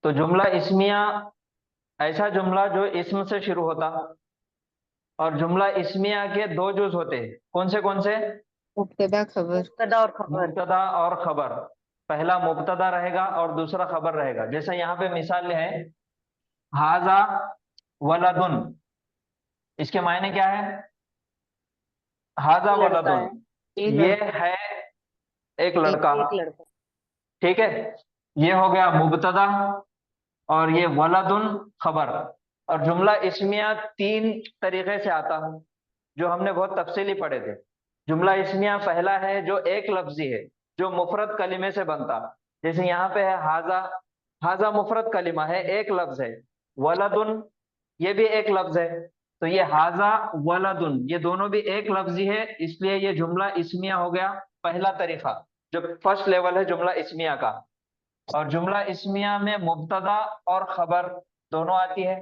तो जुमला इस्मिया ऐसा जुमला जो इस्म से शुरू होता। और जुमला इस्मिया के दो जुज होते हैं, कौन से? मुब्तदा खबर। मुब्तदा और खबर। मुब्तदा और खबर। पहला मुब्तदा रहेगा और दूसरा खबर रहेगा। जैसे यहाँ पे मिसाल है, हाजा वलदुन। इसके मायने क्या है? हाजा लड़का वलदुन, है, ये है एक लड़का। एक लड़का। ठीक है, ये हो गया मुब्तदा, और ये वलदुन खबर। और जुमला इस्मिया तीन तरीके से आता है, जो हमने बहुत तफसीली पढ़े थे। जुमला इस्मिया पहला है जो एक लफ्जी है, जो मुफरद कलिमे से बनता। जैसे यहाँ पे है हाजा, हाजा मुफरद कलिमा है, एक लफ्ज है। वलदुन, ये भी एक लफ्ज है। तो ये हाजा वलदुन, ये दोनों भी एक लफ्जी है, इसलिए ये जुमला इस्मिया हो गया। पहला तरीका जो फर्स्ट लेवल है जुमला इस्मिया का। और जुमला इस्मिया में मुब्तदा और खबर दोनों आती है।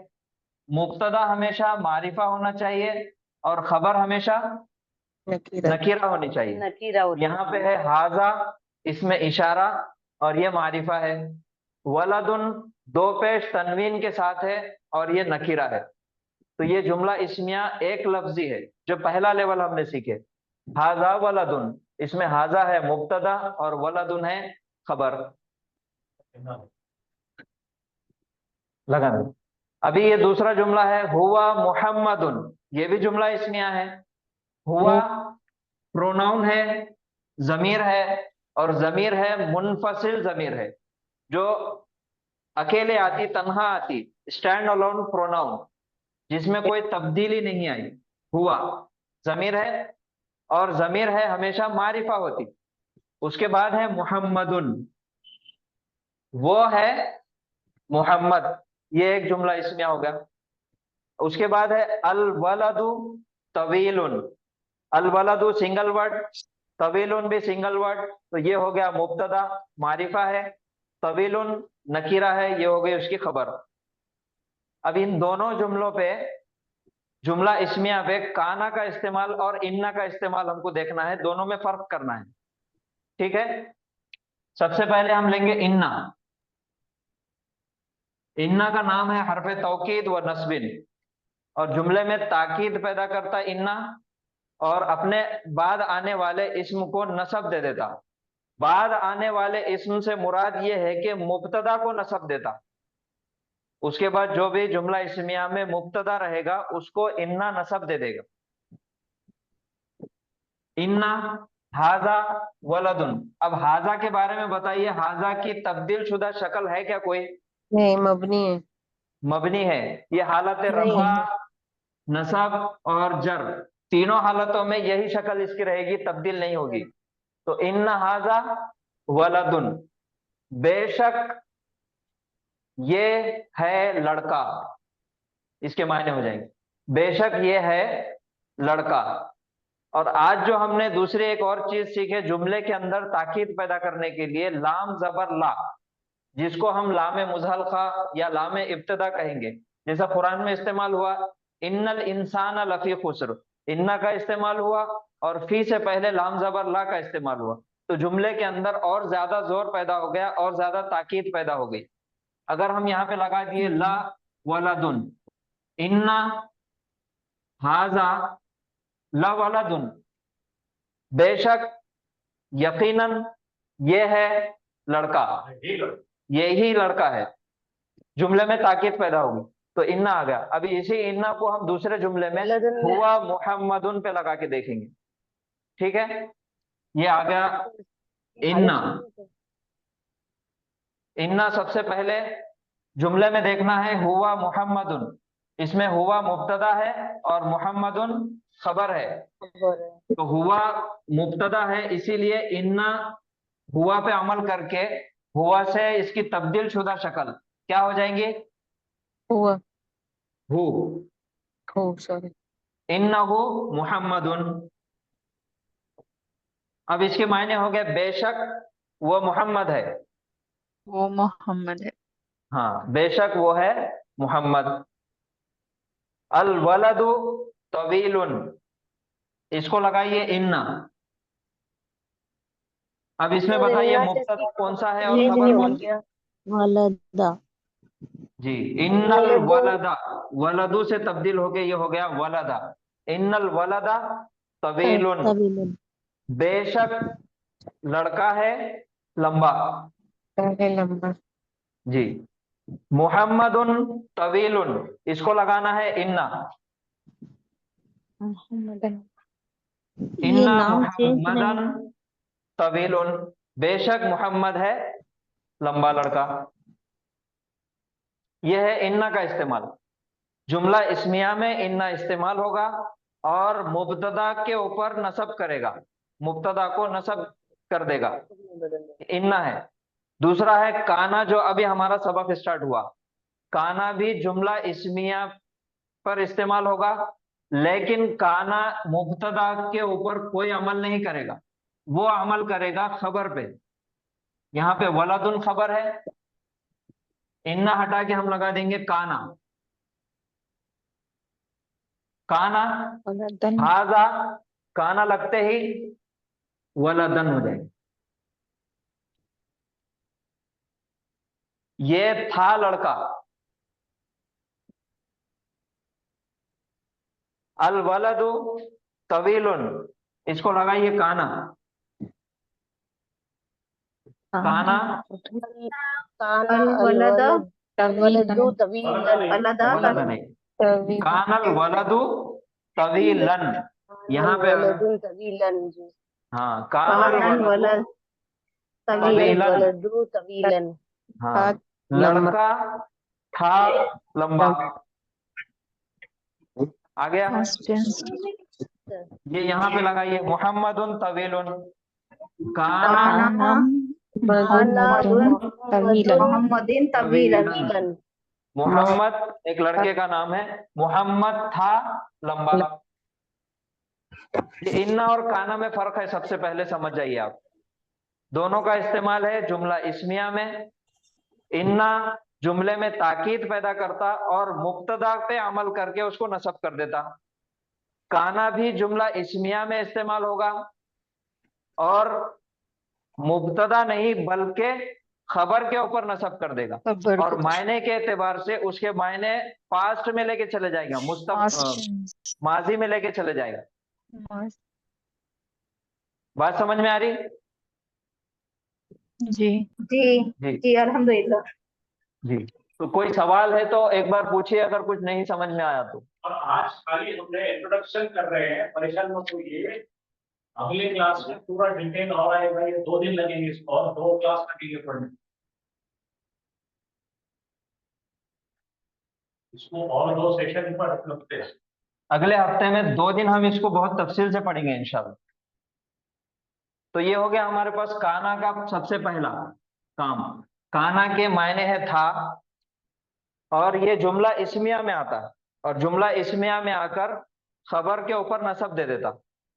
मुब्तदा हमेशा मारिफा होना चाहिए, और खबर हमेशा नकीरा। नकीरा होनी चाहिए। नकीरा होता यहाँ पे है हाजा, इसमें इशारा, और ये मारिफा है। वलदुन दो पेश तनवीन के साथ है, और ये नकीरा है। तो ये जुमला इस्मिया एक लफ्जी है, जो पहला लेवल हमने सीखे। हाजा वलदुन, इसमें हाजा है मुब्तदा और वलदुन है खबर। लगाना। अभी ये दूसरा जुमला है, हुआ मुहम्मदुन। ये भी जुमला इस्मिया है। हुआ प्रोनाउन है, जमीर है, और जमीर है मुनफसिल जमीर है, जो अकेले आती, तन्हा आती, स्टैंड अलोन प्रोनाउन, जिसमें कोई तब्दीली नहीं आई। हुआ जमीर है, और जमीर है हमेशा मारिफा होती। उसके बाद है मुहम्मदुन, वो है मोहम्मद। ये एक जुमला इसमें हो गया। उसके बाद है अल वलदु तवीलुन। अल वलदु सिंगल वर्ड, तवीलुन भी सिंगल वर्ड। तो ये हो गया मुब्तदा, मारिफा है। तवीलुन नकीरा है, ये हो गई उसकी खबर। अब इन दोनों जुमलों पे जुमला इस्मिया पे काना का इस्तेमाल और इन्ना का इस्तेमाल हमको देखना है, दोनों में फर्क करना है। ठीक है, सबसे पहले हम लेंगे इन्ना। इन्ना का नाम है हरफ तौकीद व नस्बिन, और जुमले में ताकीद पैदा करता इन्ना, और अपने बाद आने वाले इस्म को नसब दे देता। बाद आने वाले इस्म से मुराद ये है कि मुब्तदा को नसब देता। उसके बाद जो भी जुमला इस्मिया में मुब्तदा रहेगा उसको इन्ना नसब दे देगा। इन्ना हाजा वलदुन। अब हाजा के बारे में बताइए, हाजा की तब्दील शुदा शक्ल है क्या कोई? नहीं, मबनी है। मबनी है। ये हालत नहीं। रफा, नसब और जर, तीनों हालतों में यही शक्ल इसकी रहेगी, तब्दील नहीं होगी। तो इन्ना हाजा वलदुन, बेशक ये है लड़का, इसके मायने हो जाएंगे बेशक ये है लड़का। और आज जो हमने दूसरी एक और चीज सीखे, जुमले के अंदर ताकीद पैदा करने के लिए लाम जबर ला, जिसको हम लामे मुजहलका या लामे इब्तदा कहेंगे, जैसा कुरान में इस्तेमाल हुआ इन्नल इंसान लफी खुस्र, इन्ना का इस्तेमाल हुआ और फी से पहले लाम जबर ला का इस्तेमाल हुआ, तो जुमले के अंदर और ज्यादा जोर पैदा हो गया और ज्यादा ताकीद पैदा हो गई। अगर हम यहाँ पे लगा दिए ला वलदुन, इन्ना हाजा ला वलदुन, बेशक यकीनन ये है लड़का, यही लड़का है, जुमले में ताकीद पैदा होगी तो इन्ना आ गया। अभी इसी इन्ना को हम दूसरे जुमले में हुआ मुहम्मदुन पे लगा के देखेंगे। ठीक है, ये आ गया इन्ना। इन्ना सबसे पहले जुमले में देखना है हुआ मुहम्मदुन, इसमें हुआ मुब्तदा है और मुहम्मदुन खबर है। तो हुआ मुब्तदा है, इसीलिए इन्ना हुआ पे अमल करके हुआ से इसकी तब्दील शुदा शक्ल क्या हो जाएंगे? हुआ हु। सॉरी। इन्नहु मुहम्मदुन। अब इसके मायने हो गए बेशक वो मोहम्मद है, वो मोहम्मद है। हाँ बेशक वो है मोहम्मद। अल वलदु तवीलुन, इसको लगाइए इन्ना। अब इसमें बताइए मुब्तदा कौन सा है और खबर कौन सी? वलदा। जी, इन्नल वलदा, वलदु से तब्दील होके ये हो गया वलदा। इन्नल वलदा तवीलुन, तवीलुन। बेशक लड़का है लंबा। लंबा। जी, मुहम्मदुन तवीलुन, इसको लगाना है इन्ना। मोहम्मदन। ये इन्ना नाम चेंज मुहम्मदन नहीं। तवीलुन, बेशक मोहम्मद है लंबा लड़का। यह है इन्ना का इस्तेमाल। जुमला इस्मिया में इन्ना इस्तेमाल होगा और मुब्तदा के ऊपर नसब करेगा, मुब्तदा को नसब कर देगा, इन्ना है। दूसरा है काना, जो अभी हमारा सबक स्टार्ट हुआ। काना भी जुमला इस्मिया पर इस्तेमाल होगा, लेकिन काना मुब्तदा के ऊपर कोई अमल नहीं करेगा, वो अमल करेगा खबर पे। यहाँ पे वलदुन खबर है, इन्ना हटा के हम लगा देंगे काना। काना हाजा, काना लगते ही वलदन हो जाएगा। ये था लड़का। अल वलदु तवीलुन, इसको लगाइए काना। काना वलदा वलदु तवीलन। वलद नहीं, कानल वलदु तवीलन। यहाँ पे वलदुन तवीलन जी। हाँ, कानल वलद तवीलन, वलदु तवीलन। हाँ लड़का था लंबा। आ गया। ये यहाँ पे लगाइए मोहम्मदुन तवीलुन, काना मोहम्मदिन तवीलन। मोहम्मद एक लड़के का नाम है, मोहम्मद था लंबा। ये इन्ना और काना में फर्क है, सबसे पहले समझ जाइए आप। दोनों का इस्तेमाल है जुमला इस्मिया में। इन्ना जुमले में ताकीद पैदा करता और मुब्तदा पे अमल करके उसको नस्ब कर देता। काना भी जुमला इस्मिया में इस्तेमाल होगा और मुब्तदा नहीं बल्कि खबर के ऊपर नस्ब कर देगा खबर और को मायने के एतबार से उसके मायने पास्ट में लेके चले जाएगा, past माजी में लेके चले जाएगा। tense। बात समझ में आ रही? जी जी जी जी अल्हम्दुलिल्लाह। जी। तो कोई सवाल है तो एक बार पूछिए, अगर कुछ नहीं समझ में आया तो। और आज खाली हमने इंट्रोडक्शन कर रहे हैं, परेशान मत होइए। अगले क्लास में पूरा डिटेल और आएगा, ये 2 दिन लगेंगे इसको और 2 क्लास लगेंगे पढ़ने। इसको और 2 सेशन पर रखते हैं। अगले हफ्ते में 2 दिन हम इसको बहुत तफसील से पढ़ेंगे इंशाल्लाह। तो ये हो गया हमारे पास काना का सबसे पहला काम। काना के मायने है था और ये जुमला इस्मिया में आता है और जुमला इस्मिया में आकर खबर के ऊपर नस्ब दे देता,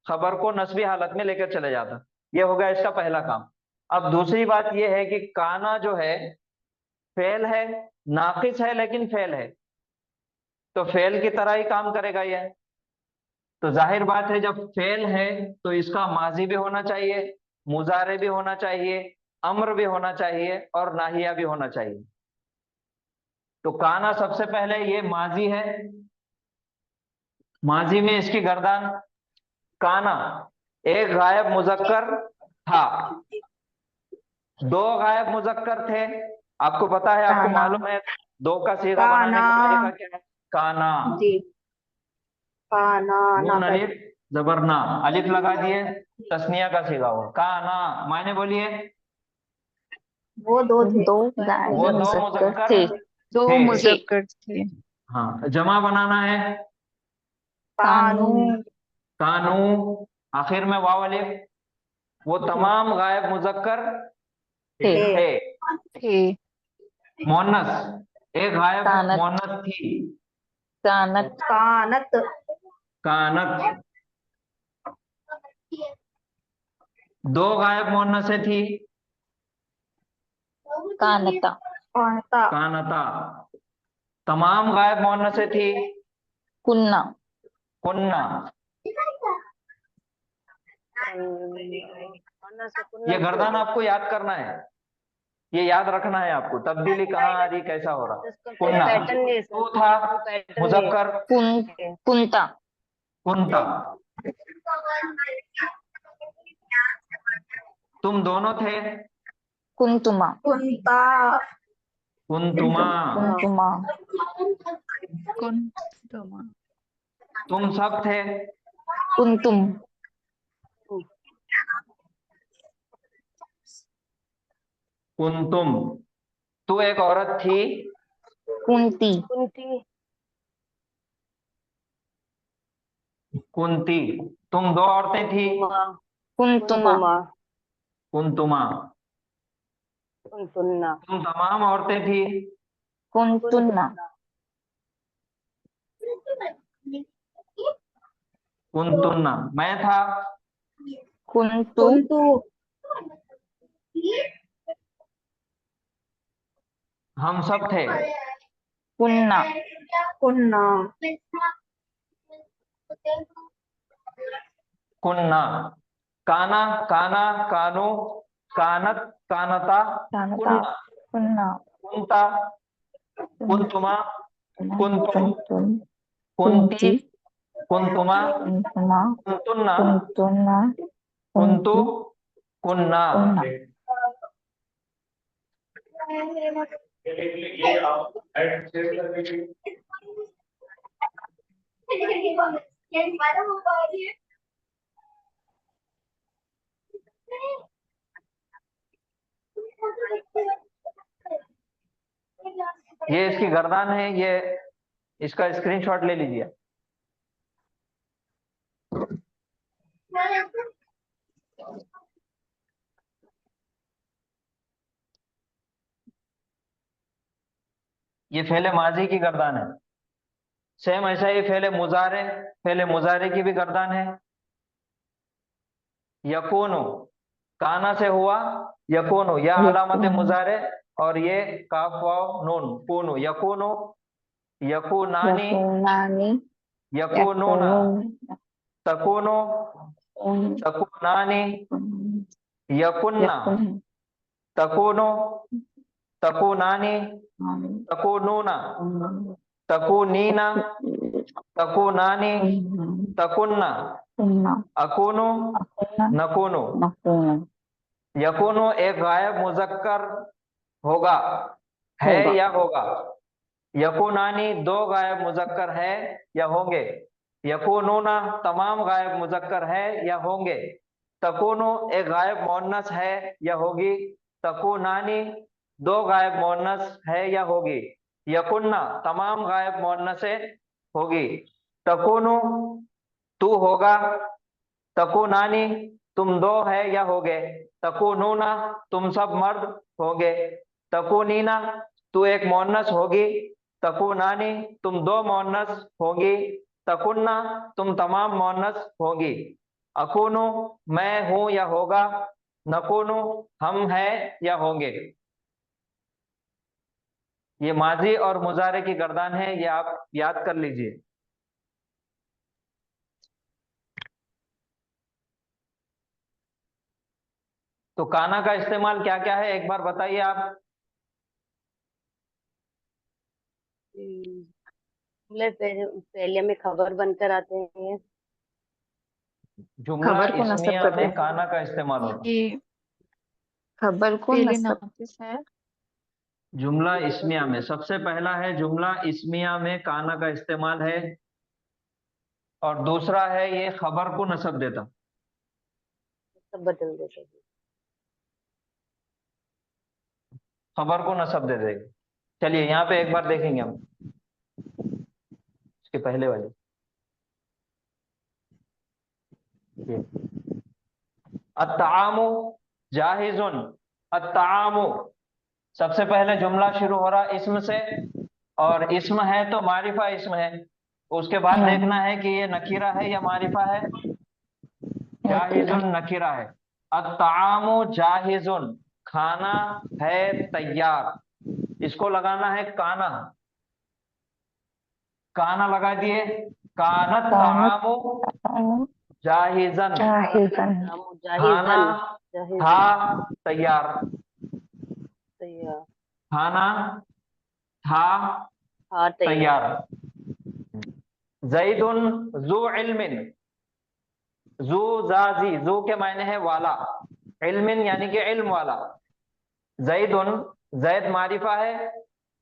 खबर को नस्बी हालत में लेकर चले जाता। ये हो गया इसका पहला काम। अब दूसरी बात ये है कि काना जो है फेल है, नाकिस है लेकिन फेल है, तो फेल की तरह ही काम करेगा ये। तो जाहिर बात है जब फेल है तो इसका माजी भी होना चाहिए, मुजारे भी होना चाहिए, अम्र भी होना चाहिए और नाहिया भी होना चाहिए। तो काना सबसे पहले ये माजी है, माजी में इसकी गर्दान काना एक गायब मुजक्कर था, 2 गायब मुजक्कर थे। आपको पता है, आपको काना। मालूम है 2 का सीगा बनाने का काना। तरीका क्या है? काना। जी काना नून ना अलिफ जबर ना, अलिफ लगा दिए, तस्निया का सीगा हो काना। मायने बोलिए? वो 2 थे। दो वो गाय 2 मुजक्कर मुजक्कर थे। 2 थे। मुजक्कर थे। हाँ, जमा बनाना है कानू। कानू, आखिर में वाव अलिफ। वो तमाम गायब मुजक्कर थे। थे। थे। मोन्नस एक गायब कानत। मोन्नस थी, कानत। कानत। कानत। 2 गायब मोन्नसें थी, कानता। कानता। कानता। तमाम गायब मोन्नसें थी, कुन्ना। कुन्ना। ये गर्दान आपको याद करना है, ये याद रखना है आपको, तब्दीली कहाँ आ रही, कैसा हो रहा। कुन्ना। पैटर्न नहीं है तू था मुजक्कर कुंता। कुंता। तुम दोनों थे कुंतुमा। कुंता। कुंतुमा। कुंतुमा। कुंतुमा। तुम सब थे कुंतुम। कुंतुम। तू एक औरत थी कुंती। कुंती। कुंती। तुम 2 औरतें थी कुंतुमा। कुंतुमा। कुंतुन्ना। तुम तमाम औरतें थी कुंतुन्ना। कुंतुन्ना। मैं था कुंतु। कुंतु। हम सब थे कुन्ना। कुन्ना। कुन्ना। काना काना कानो कानत कानता कानता। कुन्ना कुन्ना। कुंता कुंतुमा कुंतुम कुंतुम। कुंती कुंती। कुंतुमा कुंतुमा। कुंतुन्ना कुंतुन्ना। कुंतु कुंतु। कुन्ना। कुन्ना। ये आप ऐड शेयर कर दीजिए। ये इसकी गर्दान है, ये इसका स्क्रीनशॉट ले लीजिए। ये फेले माजी की गर्दान है। सेम ऐसा ही फेले मुजारे की भी गर्दान है। यकूनो काना से हुआ यकूनो, या अलामत मुजारे और ये काफ वाव नून कूनु, यकूनु, यकूनानी, यकूनानी, यकूनूना, यकूनून, तकूनु, तकूनानी, यकुन्ना, यकुन, तकूनु, तकूनानी, तकूनूना, तकूनीना, तकूनानी, तकुन्ना, अकूनु, नकूनु। यकूनु एक गायब मुजक्कर होगा, है या होगा। यकूनानी दो गायब मुजक्कर है या होंगे। यकूनूना तमाम गायब मुजक्कर है या होंगे। तकूनु एक गायब मोन्नस है या होगी। तकूनानी दो गायब मोन्नस है या होगी। यकुन्ना तमाम गायब मोन्नसे होगी। तकूनु तू होगा। तकूनानी तुम दो है या होगे। तकूनूना तुम सब मर्द होगे। तकूनीना तू एक मोन्नस होगी। तकूनानी तुम दो मोन्नस होगी। तकुन्ना तुम तमाम मोन्नस होगी। अकूनु मैं हूं या होगा। नकूनु हम हैं या होंगे। ये माजी और मुजारे की गर्दान है, ये आप याद कर लीजिए। तो काना का इस्तेमाल क्या क्या है एक बार बताइए आप। जुमले पहले में खबर बनकर आते हैं। जुमला खबर को नस्ब इस्मिया करते में हैं। काना का इस्तेमाल होता है। ये खबर को पहले नस्ब नाकिस है। जुमला इस्मिया में सबसे पहला है, जुमला इस्मिया में काना का इस्तेमाल है। और दूसरा है ये खबर को नस्ब देता। सब बदल देते हैं। खबर को नस्ब दे देगा। चलिए यहाँ पे एक बार देखेंगे हम इसके पहले वाले। अत्तामु जाहिजुन। अत्तामु सबसे पहले जुमला शुरू हो रहा इस्म से, और इस्म है तो मारिफा इस्म है। उसके बाद देखना है कि ये नकीरा है या मारिफा है। जाहिजुन नकीरा है। अत्तामु जाहिजुन खाना है तैयार। इसको लगाना है काना। काना लगा दिए। कानत तामु जाहिजन खाना था तैयार। खाना था तैयार। जैदुन जू इल्मिन। जू जाजी जू के मायने है वाला, इल्मिन यानी कि इल्म वाला। जैदुन जैद मारिफा है,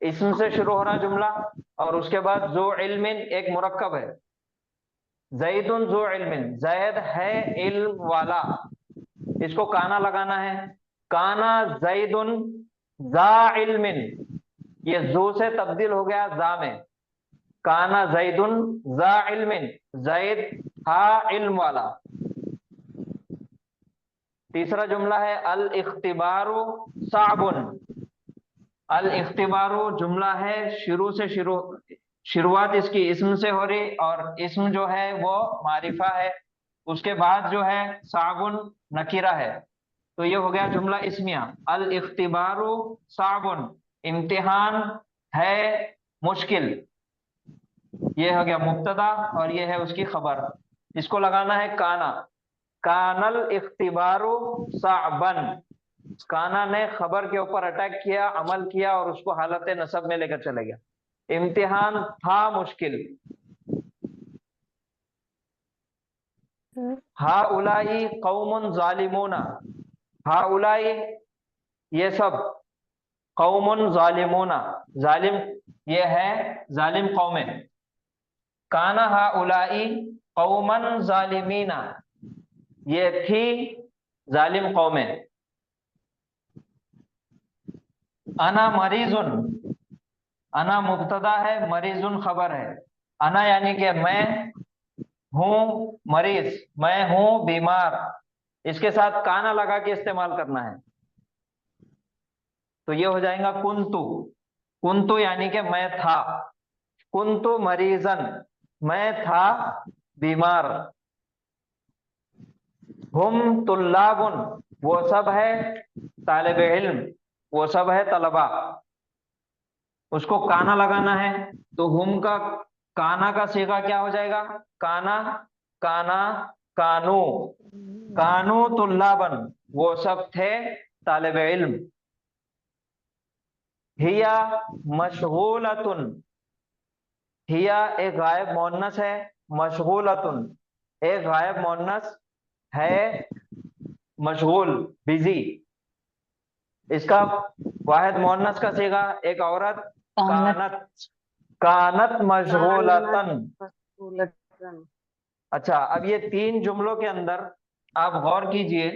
इसम से शुरू हो रहा जुमला, और उसके बाद जू इल्मिन एक मुरक्कब है। जैदुन जू इल्मिन जैद है इल्म वाला। इसको काना लगाना है। काना जैदुन जा इल्मिन, ये जू से तब्दील हो गया जा में। काना जैदुन जा इल्मिन जैद था इल्म वाला। तीसरा जुमला है अल इख्तिबारु साबुन। अल इख्तिबारु जुमला है शुरुआत इसकी इस्म से हो रही, और इस्म जो है वो मारिफा है। उसके बाद जो है साबुन नकीरा है। तो ये हो गया जुमला इस्मिया। अल इख्तिबारु साबुन इम्तिहान है मुश्किल। ये हो गया मुब्तदा और ये है उसकी खबर। इसको लगाना है काना। कानल इख्तिबारु साबन। काना ने खबर के ऊपर अटैक किया, अमल किया और उसको हालत नसब में लेकर चले गया। इम्तिहान था मुश्किल। हाउलाई कौमुन जालिमूना। हाउलाई ये सब, कौमुन जालिमूना जालिम ये है जालिम कौमें। काना हाउलाई कौमन जालिमीना ये थी जालिम कौमें। अना मरीजुन। अना मुब्तदा है, मरीजुन खबर है। अना यानी कि मैं हूं मरीज, मैं हूं बीमार। इसके साथ काना लगा के इस्तेमाल करना है। तो ये हो जाएगा कुंतु। कुंतु यानी कि मैं था। कुंतु मरीजन मैं था बीमार। हुम तुल्लाबुन वो सब है तालिब इल्म। वो सब है तलबा, उसको काना लगाना है तो हुम का काना का सीगा क्या हो जाएगा? काना, काना, कानू, कानू तुल्लाबन, वो सब थे तालिब इल्म। हिया मशगूलतुन, हिया एक गायब मोन्नस है, मशगूलतुन एक गायब मोन्नस है, मशगूल बिजी, इसका वाहिद मोन्नस का सीगा एक औरत, कानत, कानत मशगूलतन। मशगूलतन। अच्छा, अब ये 3 जुमलों के अंदर आप गौर कीजिए,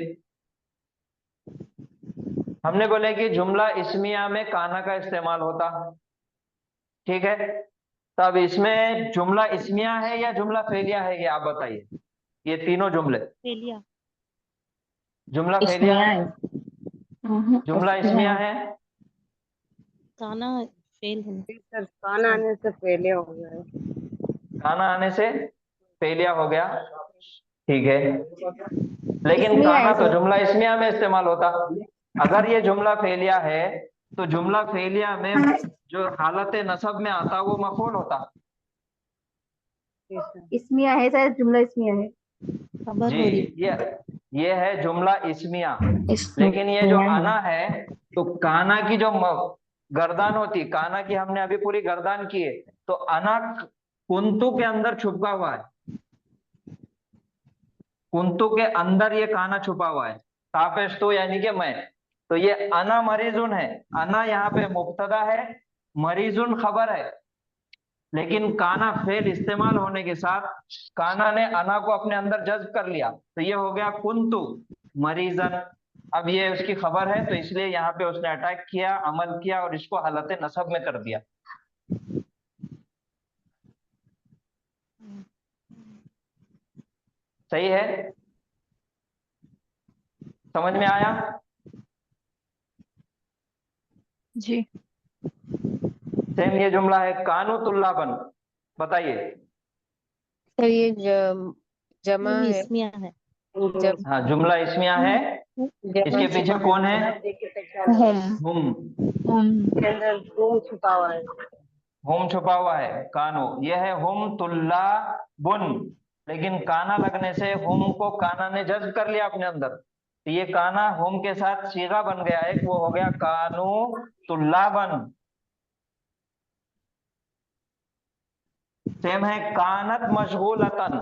हमने बोले कि जुमला इस्मिया में काना का इस्तेमाल होता, ठीक है। तब इसमें जुमला इस्मिया है या जुमला फेलिया है, ये आप बताइए। ये तीनों जुमले फेलिया। जुमला फेलिया है, जुमला इस्मिया है। काना फेल है। सर खाना आने से पहले हो गया है। काना आने से फेलिया हो गया, ठीक है। लेकिन इस्मिया काना है तो सर। जुमला इस्मिया में इस्तेमाल होता। अगर ये जुमला फेलिया है तो जुमला फेलिया में जो हालत नसब में आता वो मफूल होता। जी सर। इस्मिया है सर, जुमला इस्मिया है। खबर जी, हो रही। ये है जुमला इस्मिया। लेकिन ये जो इस्मिया है। आना है तो काना की जो गर्दान होती, काना की हमने अभी पूरी गर्दान की है, तो अना कुंतु के अंदर छुपा हुआ है, कुंतु के अंदर ये काना छुपा हुआ है, तापेस्तु यानी कि मैं। तो ये अना मरीजुन है, अना यहाँ पे मुब्तदा है, मरीजुन खबर है। लेकिन काना फेल इस्तेमाल होने के साथ काना ने अना को अपने अंदर जज्ब कर लिया, तो ये हो गया कुंतु मरीजन। अब ये उसकी खबर है तो इसलिए यहाँ पे उसने अटैक किया, अमल किया और इसको हालत नसब में कर दिया। सही है, समझ में आया? जी। सेम ये जुमला है कानू तुल्लाबन, बताइए। सर ये जमा ये भी है, इसमिया है। जब हाँ, जुमला इसमिया है। जमा इसके पीछे कौन है? हम हुम, के अंदर घूम छुपा हुआ है। हुम छुपा हुआ है, कानो ये है हुम तुल्लाबुन। लेकिन काना लगने से हुम को काना ने जज्ब कर लिया अपने अंदर, तो ये काना हुम के साथ सीगा बन गया एक, वो हो गया कानू तुल्लाबन। सेम है कानत मशगूलतन,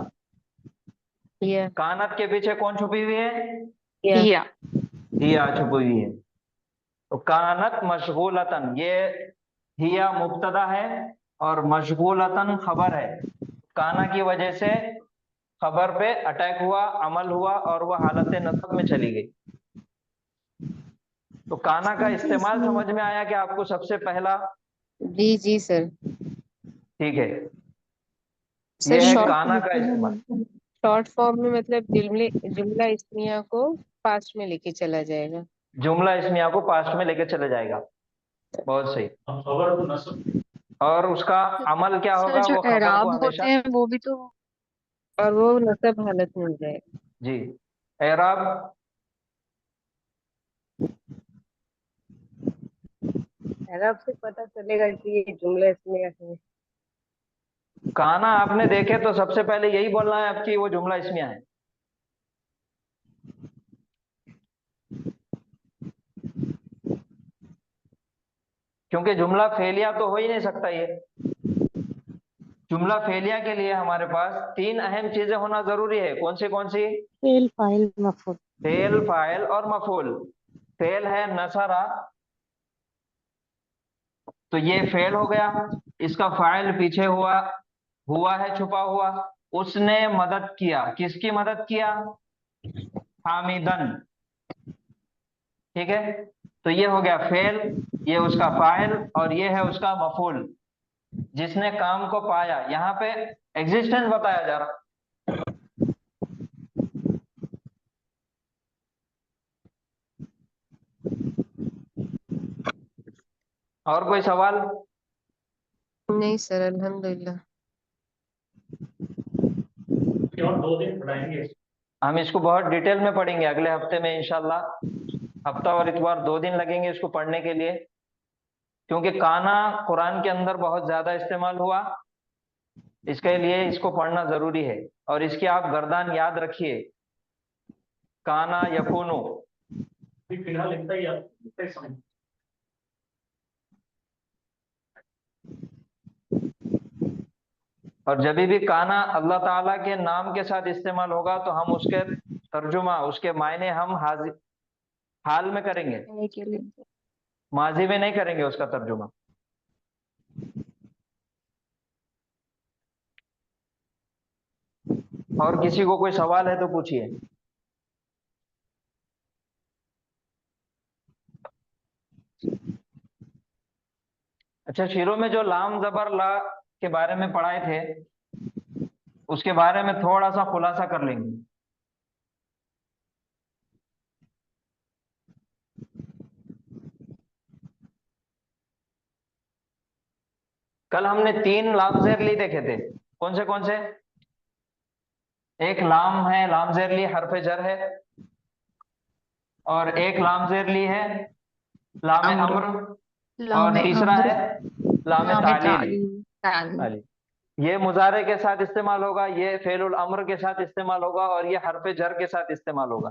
किया कानत के पीछे कौन छुपी हुई है? किया हिया छुपी हुई है। तो कानत मशगूलतन, ये हिया मुब्तदा है और मशगूलतन खबर है। काना की वजह से खबर पे अटैक हुआ, अमल हुआ और वह हालत नसब में चली गई। तो काना का इस्तेमाल समझ में आया कि आपको सबसे पहला? जी जी सर। ठीक है, सर ये है शॉर्ट काना का इस्तेमाल। शॉर्ट फॉर्म में मतलब जुमला इस्मिया को पास्ट में लेके चला जाएगा। जुमला इस्मिया को पास्ट में लेके चले जाएगा, बहुत सही। खबर तो नस्ब और उसका अमल क्या सर होगा? जो वो खबर को एराब हमेशा, होते हैं वो भी तो। और वो नसब हालत में हो जाएगा। जी, एराब अरब से पता चलेगा कि ये जुमला इसमें है। काना आपने देखे तो सबसे पहले यही बोलना है आपकी, वो जुमला इस्मिया है। क्योंकि जुमला फेलिया तो हो ही नहीं सकता ये। जुमला फेलिया के लिए हमारे पास 3 अहम चीजें होना जरूरी है। कौन सी? फेल फाइल मफूल। फेल, फाइल और मफूल। फेल है नसरा, तो ये फेल हो गया। इसका फाइल पीछे हुआ है छुपा हुआ, उसने मदद किया। किसकी मदद किया? हामिदन, ठीक है। तो ये हो गया फेल, ये उसका फाइल और ये है उसका मफूल, जिसने काम को पाया। यहाँ पे एग्जिस्टेंस बताया जा रहा। और कोई सवाल? नहीं सर, अल्हम्दुलिल्लाह। और 2 दिन पढ़ाएंगे। हम इसको बहुत डिटेल में पढ़ेंगे अगले हफ्ते में इंशाल्लाह। हफ्ता और इतवार 2 दिन लगेंगे इसको पढ़ने के लिए, क्योंकि काना कुरान के अंदर बहुत ज्यादा इस्तेमाल हुआ, इसके लिए इसको पढ़ना जरूरी है। और इसकी आप गर्दान याद रखिए, काना यकूनु। फिलहाल इतना ही इतना ही समझ। और जब भी काना अल्लाह ताला के नाम के साथ इस्तेमाल होगा तो हम उसके तर्जुमा, उसके मायने हम हाल में करेंगे, के लिए माजी में नहीं करेंगे उसका तर्जुमा। और किसी को कोई सवाल है तो पूछिए। अच्छा, शुरू में जो लाम जबर ला के बारे में पढ़ाए थे, उसके बारे में थोड़ा सा खुलासा कर लेंगे। कल हमने 3 लाम ज़ेर ली देखे थे, कौन से? एक लाम है, लाम ज़ेर ली हरफ जर है, और एक लाम ज़ेर ली है लाम अम्र, और तीसरा है लाम तालील। ये मुजारे के साथ इस्तेमाल होगा, ये फेलुल अम्र के साथ इस्तेमाल होगा, और ये हरफ जर के साथ इस्तेमाल होगा।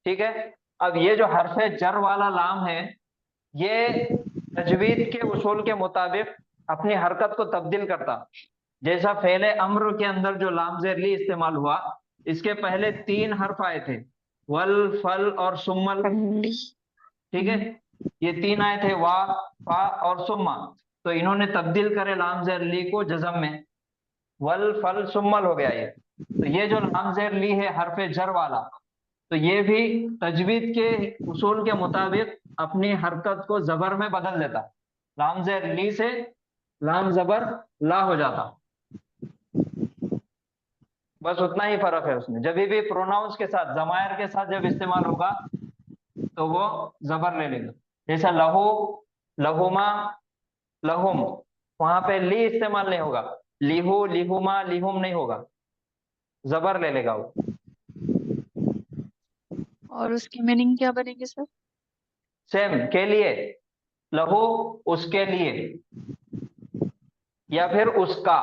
ठीक है। अब ये जो हरफ जर वाला लाम है, ये तजवीद के उसूल के मुताबिक अपनी हरकत को तब्दील करता। जैसा फेले अम्र के अंदर जो लाम ज़ेर ली इस्तेमाल हुआ, इसके पहले 3 हर्फ आए थे, वल, फल और सुम्मल। ठीक है, ये 3 आए थे, वा, फा और सुम्मा। तो इन्होंने तब्दील करे लाम ज़ेर ली को जज़म में, वल, फल, सुम्मल हो गया ये। तो ये जो लाम ज़ेर ली है हरफ जर वाला, तो ये भी तजवीद के उसूल के मुताबिक अपनी हरकत को जबर में बदल देता। लाम ज़ेर ली से लाम जबर ला हो जाता। बस उतना ही फर्क है उसमें। जब भी प्रोनाउंस के साथ, जमायर के साथ जब इस्तेमाल होगा तो वो जबर ले लेगा। जैसा लहू, लहुमा, लहुम, वहां पे ली इस्तेमाल नहीं होगा, लिहू, लिहुमा, लिहुम नहीं होगा, जबर ले लेगा वो। और उसकी मीनिंग क्या बनेगी सर? सेम, के लिए, लहू उसके लिए, या फिर उसका,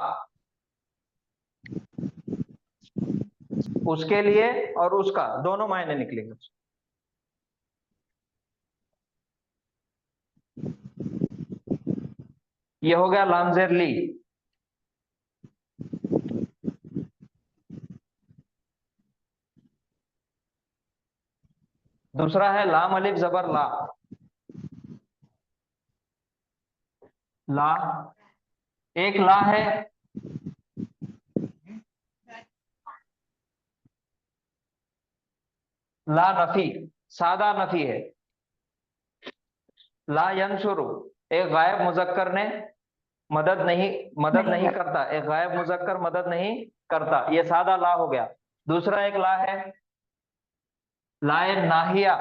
उसके लिए और उसका दोनों मायने निकलेंगे। ये हो गया लाम ज़ेर ली। दूसरा है लाम अलिफ जबर ला। ला, एक ला है, ला नफी, सादा नफी है। ला यंसुरु, एक गायब मुजक्कर ने मदद नहीं करता, एक गायब मुजक्कर मदद नहीं करता, ये सादा ला हो गया। दूसरा एक ला है लाए नाहिया,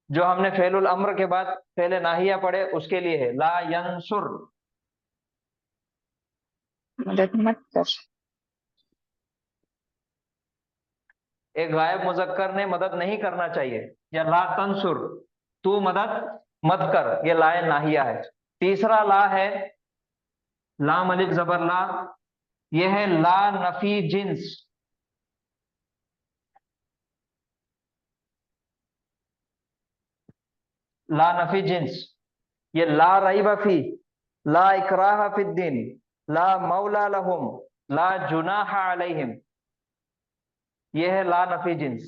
जो हमने फेलुल अम्र के बाद फेले नाहिया पढ़े, उसके लिए है ला यंसुर, मदद मत कर। एक गायब मुजक्कर ने मदद नहीं करना चाहिए। या ला तंसुर, तू मदद मत कर, ये लाए नाहिया है। तीसरा ला है लाम अलिफ जबर ला, ये है ला नफी जिन्स। ला नफी जिन्स, ये ला रईब फी, ला इकराह फिद्दीन, ला मौला लहुम, ला जुनाह अलैहिम, ये है ला नफी जिन्स।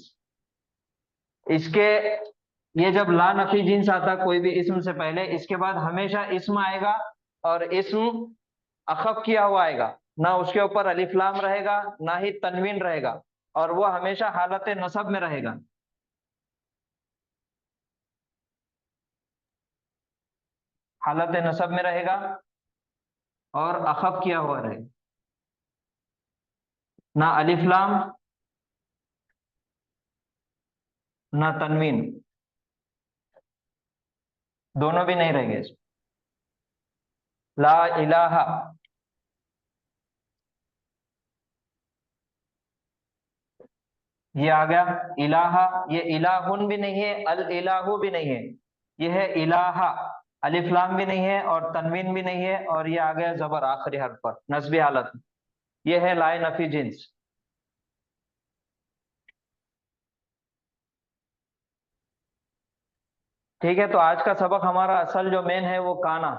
इसके, ये जब ला नफी जिन्स आता कोई भी इस्म से पहले, इसके बाद हमेशा इस्म आएगा, और इस्म अखफ किया हुआ आएगा, ना उसके ऊपर अलिफ लाम रहेगा ना ही तनवीन रहेगा, और वो हमेशा हालत नसब में रहेगा। हालत नसब में रहेगा और अखफ किया हुआ रहेगा, ना अलिफ लाम ना तनवीन, दोनों भी नहीं रहेंगे। ला इलाहा, ये आ गया इलाहा, ये इलाहुन भी नहीं है, अल इलाहु भी नहीं है, ये है इलाहा, अलिफ लाम भी नहीं है और तनवीन भी नहीं है, और ये आ गया जबर आखिरी हर्फ पर नस्बी हालत में। ये है लाए नफी जिन्स। ठीक है, तो आज का सबक हमारा असल जो मेन है वो काना।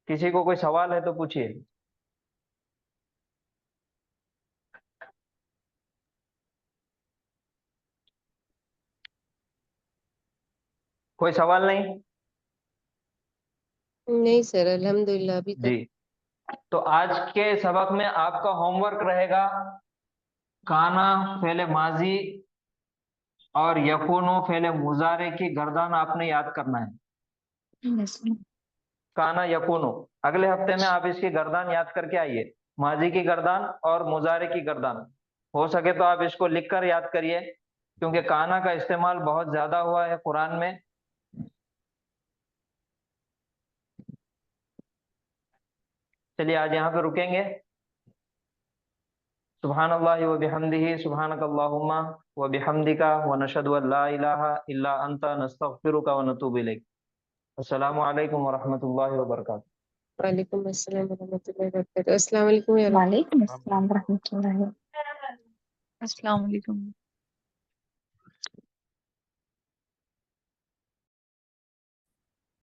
किसी को कोई सवाल है तो पूछिए। कोई सवाल नहीं? नहीं सर, अल्हम्दुलिल्लाह अभी तक। जी, तो आज के सबक में आपका होमवर्क रहेगा काना फेले माजी और यकूनो फेले मुजारे की गर्दान आपने याद करना है। Yes, ma'am. काना यकूनो, अगले हफ्ते में आप इसकी गर्दान याद करके आइए, माजी की गर्दान और मुजारे की गर्दान। हो सके तो आप इसको लिखकर याद करिए, क्योंकि काना का इस्तेमाल बहुत ज्यादा हुआ है कुरान में। चलिए आज यहाँ पे रुकेंगे। सुब्हानल्लाहि व बिहम्दिही सुब्हानकल्लाहुम्मा व बिहम्दिका व नशहदु अन ला इलाहा इल्ला अंता नस्तगफिरुका व नतूबु इलैक। अस्सलामु अलैकुम व रहमतुल्लाहि व बरकातुहू। वालेकुम अस्सलाम वरहमतुल्लाहि वबरकातुहू। अस्सलाम वालेकुम या वालेकुम अस्सलाम रहमतुल्लाहि। अस्सलाम वालेकुम।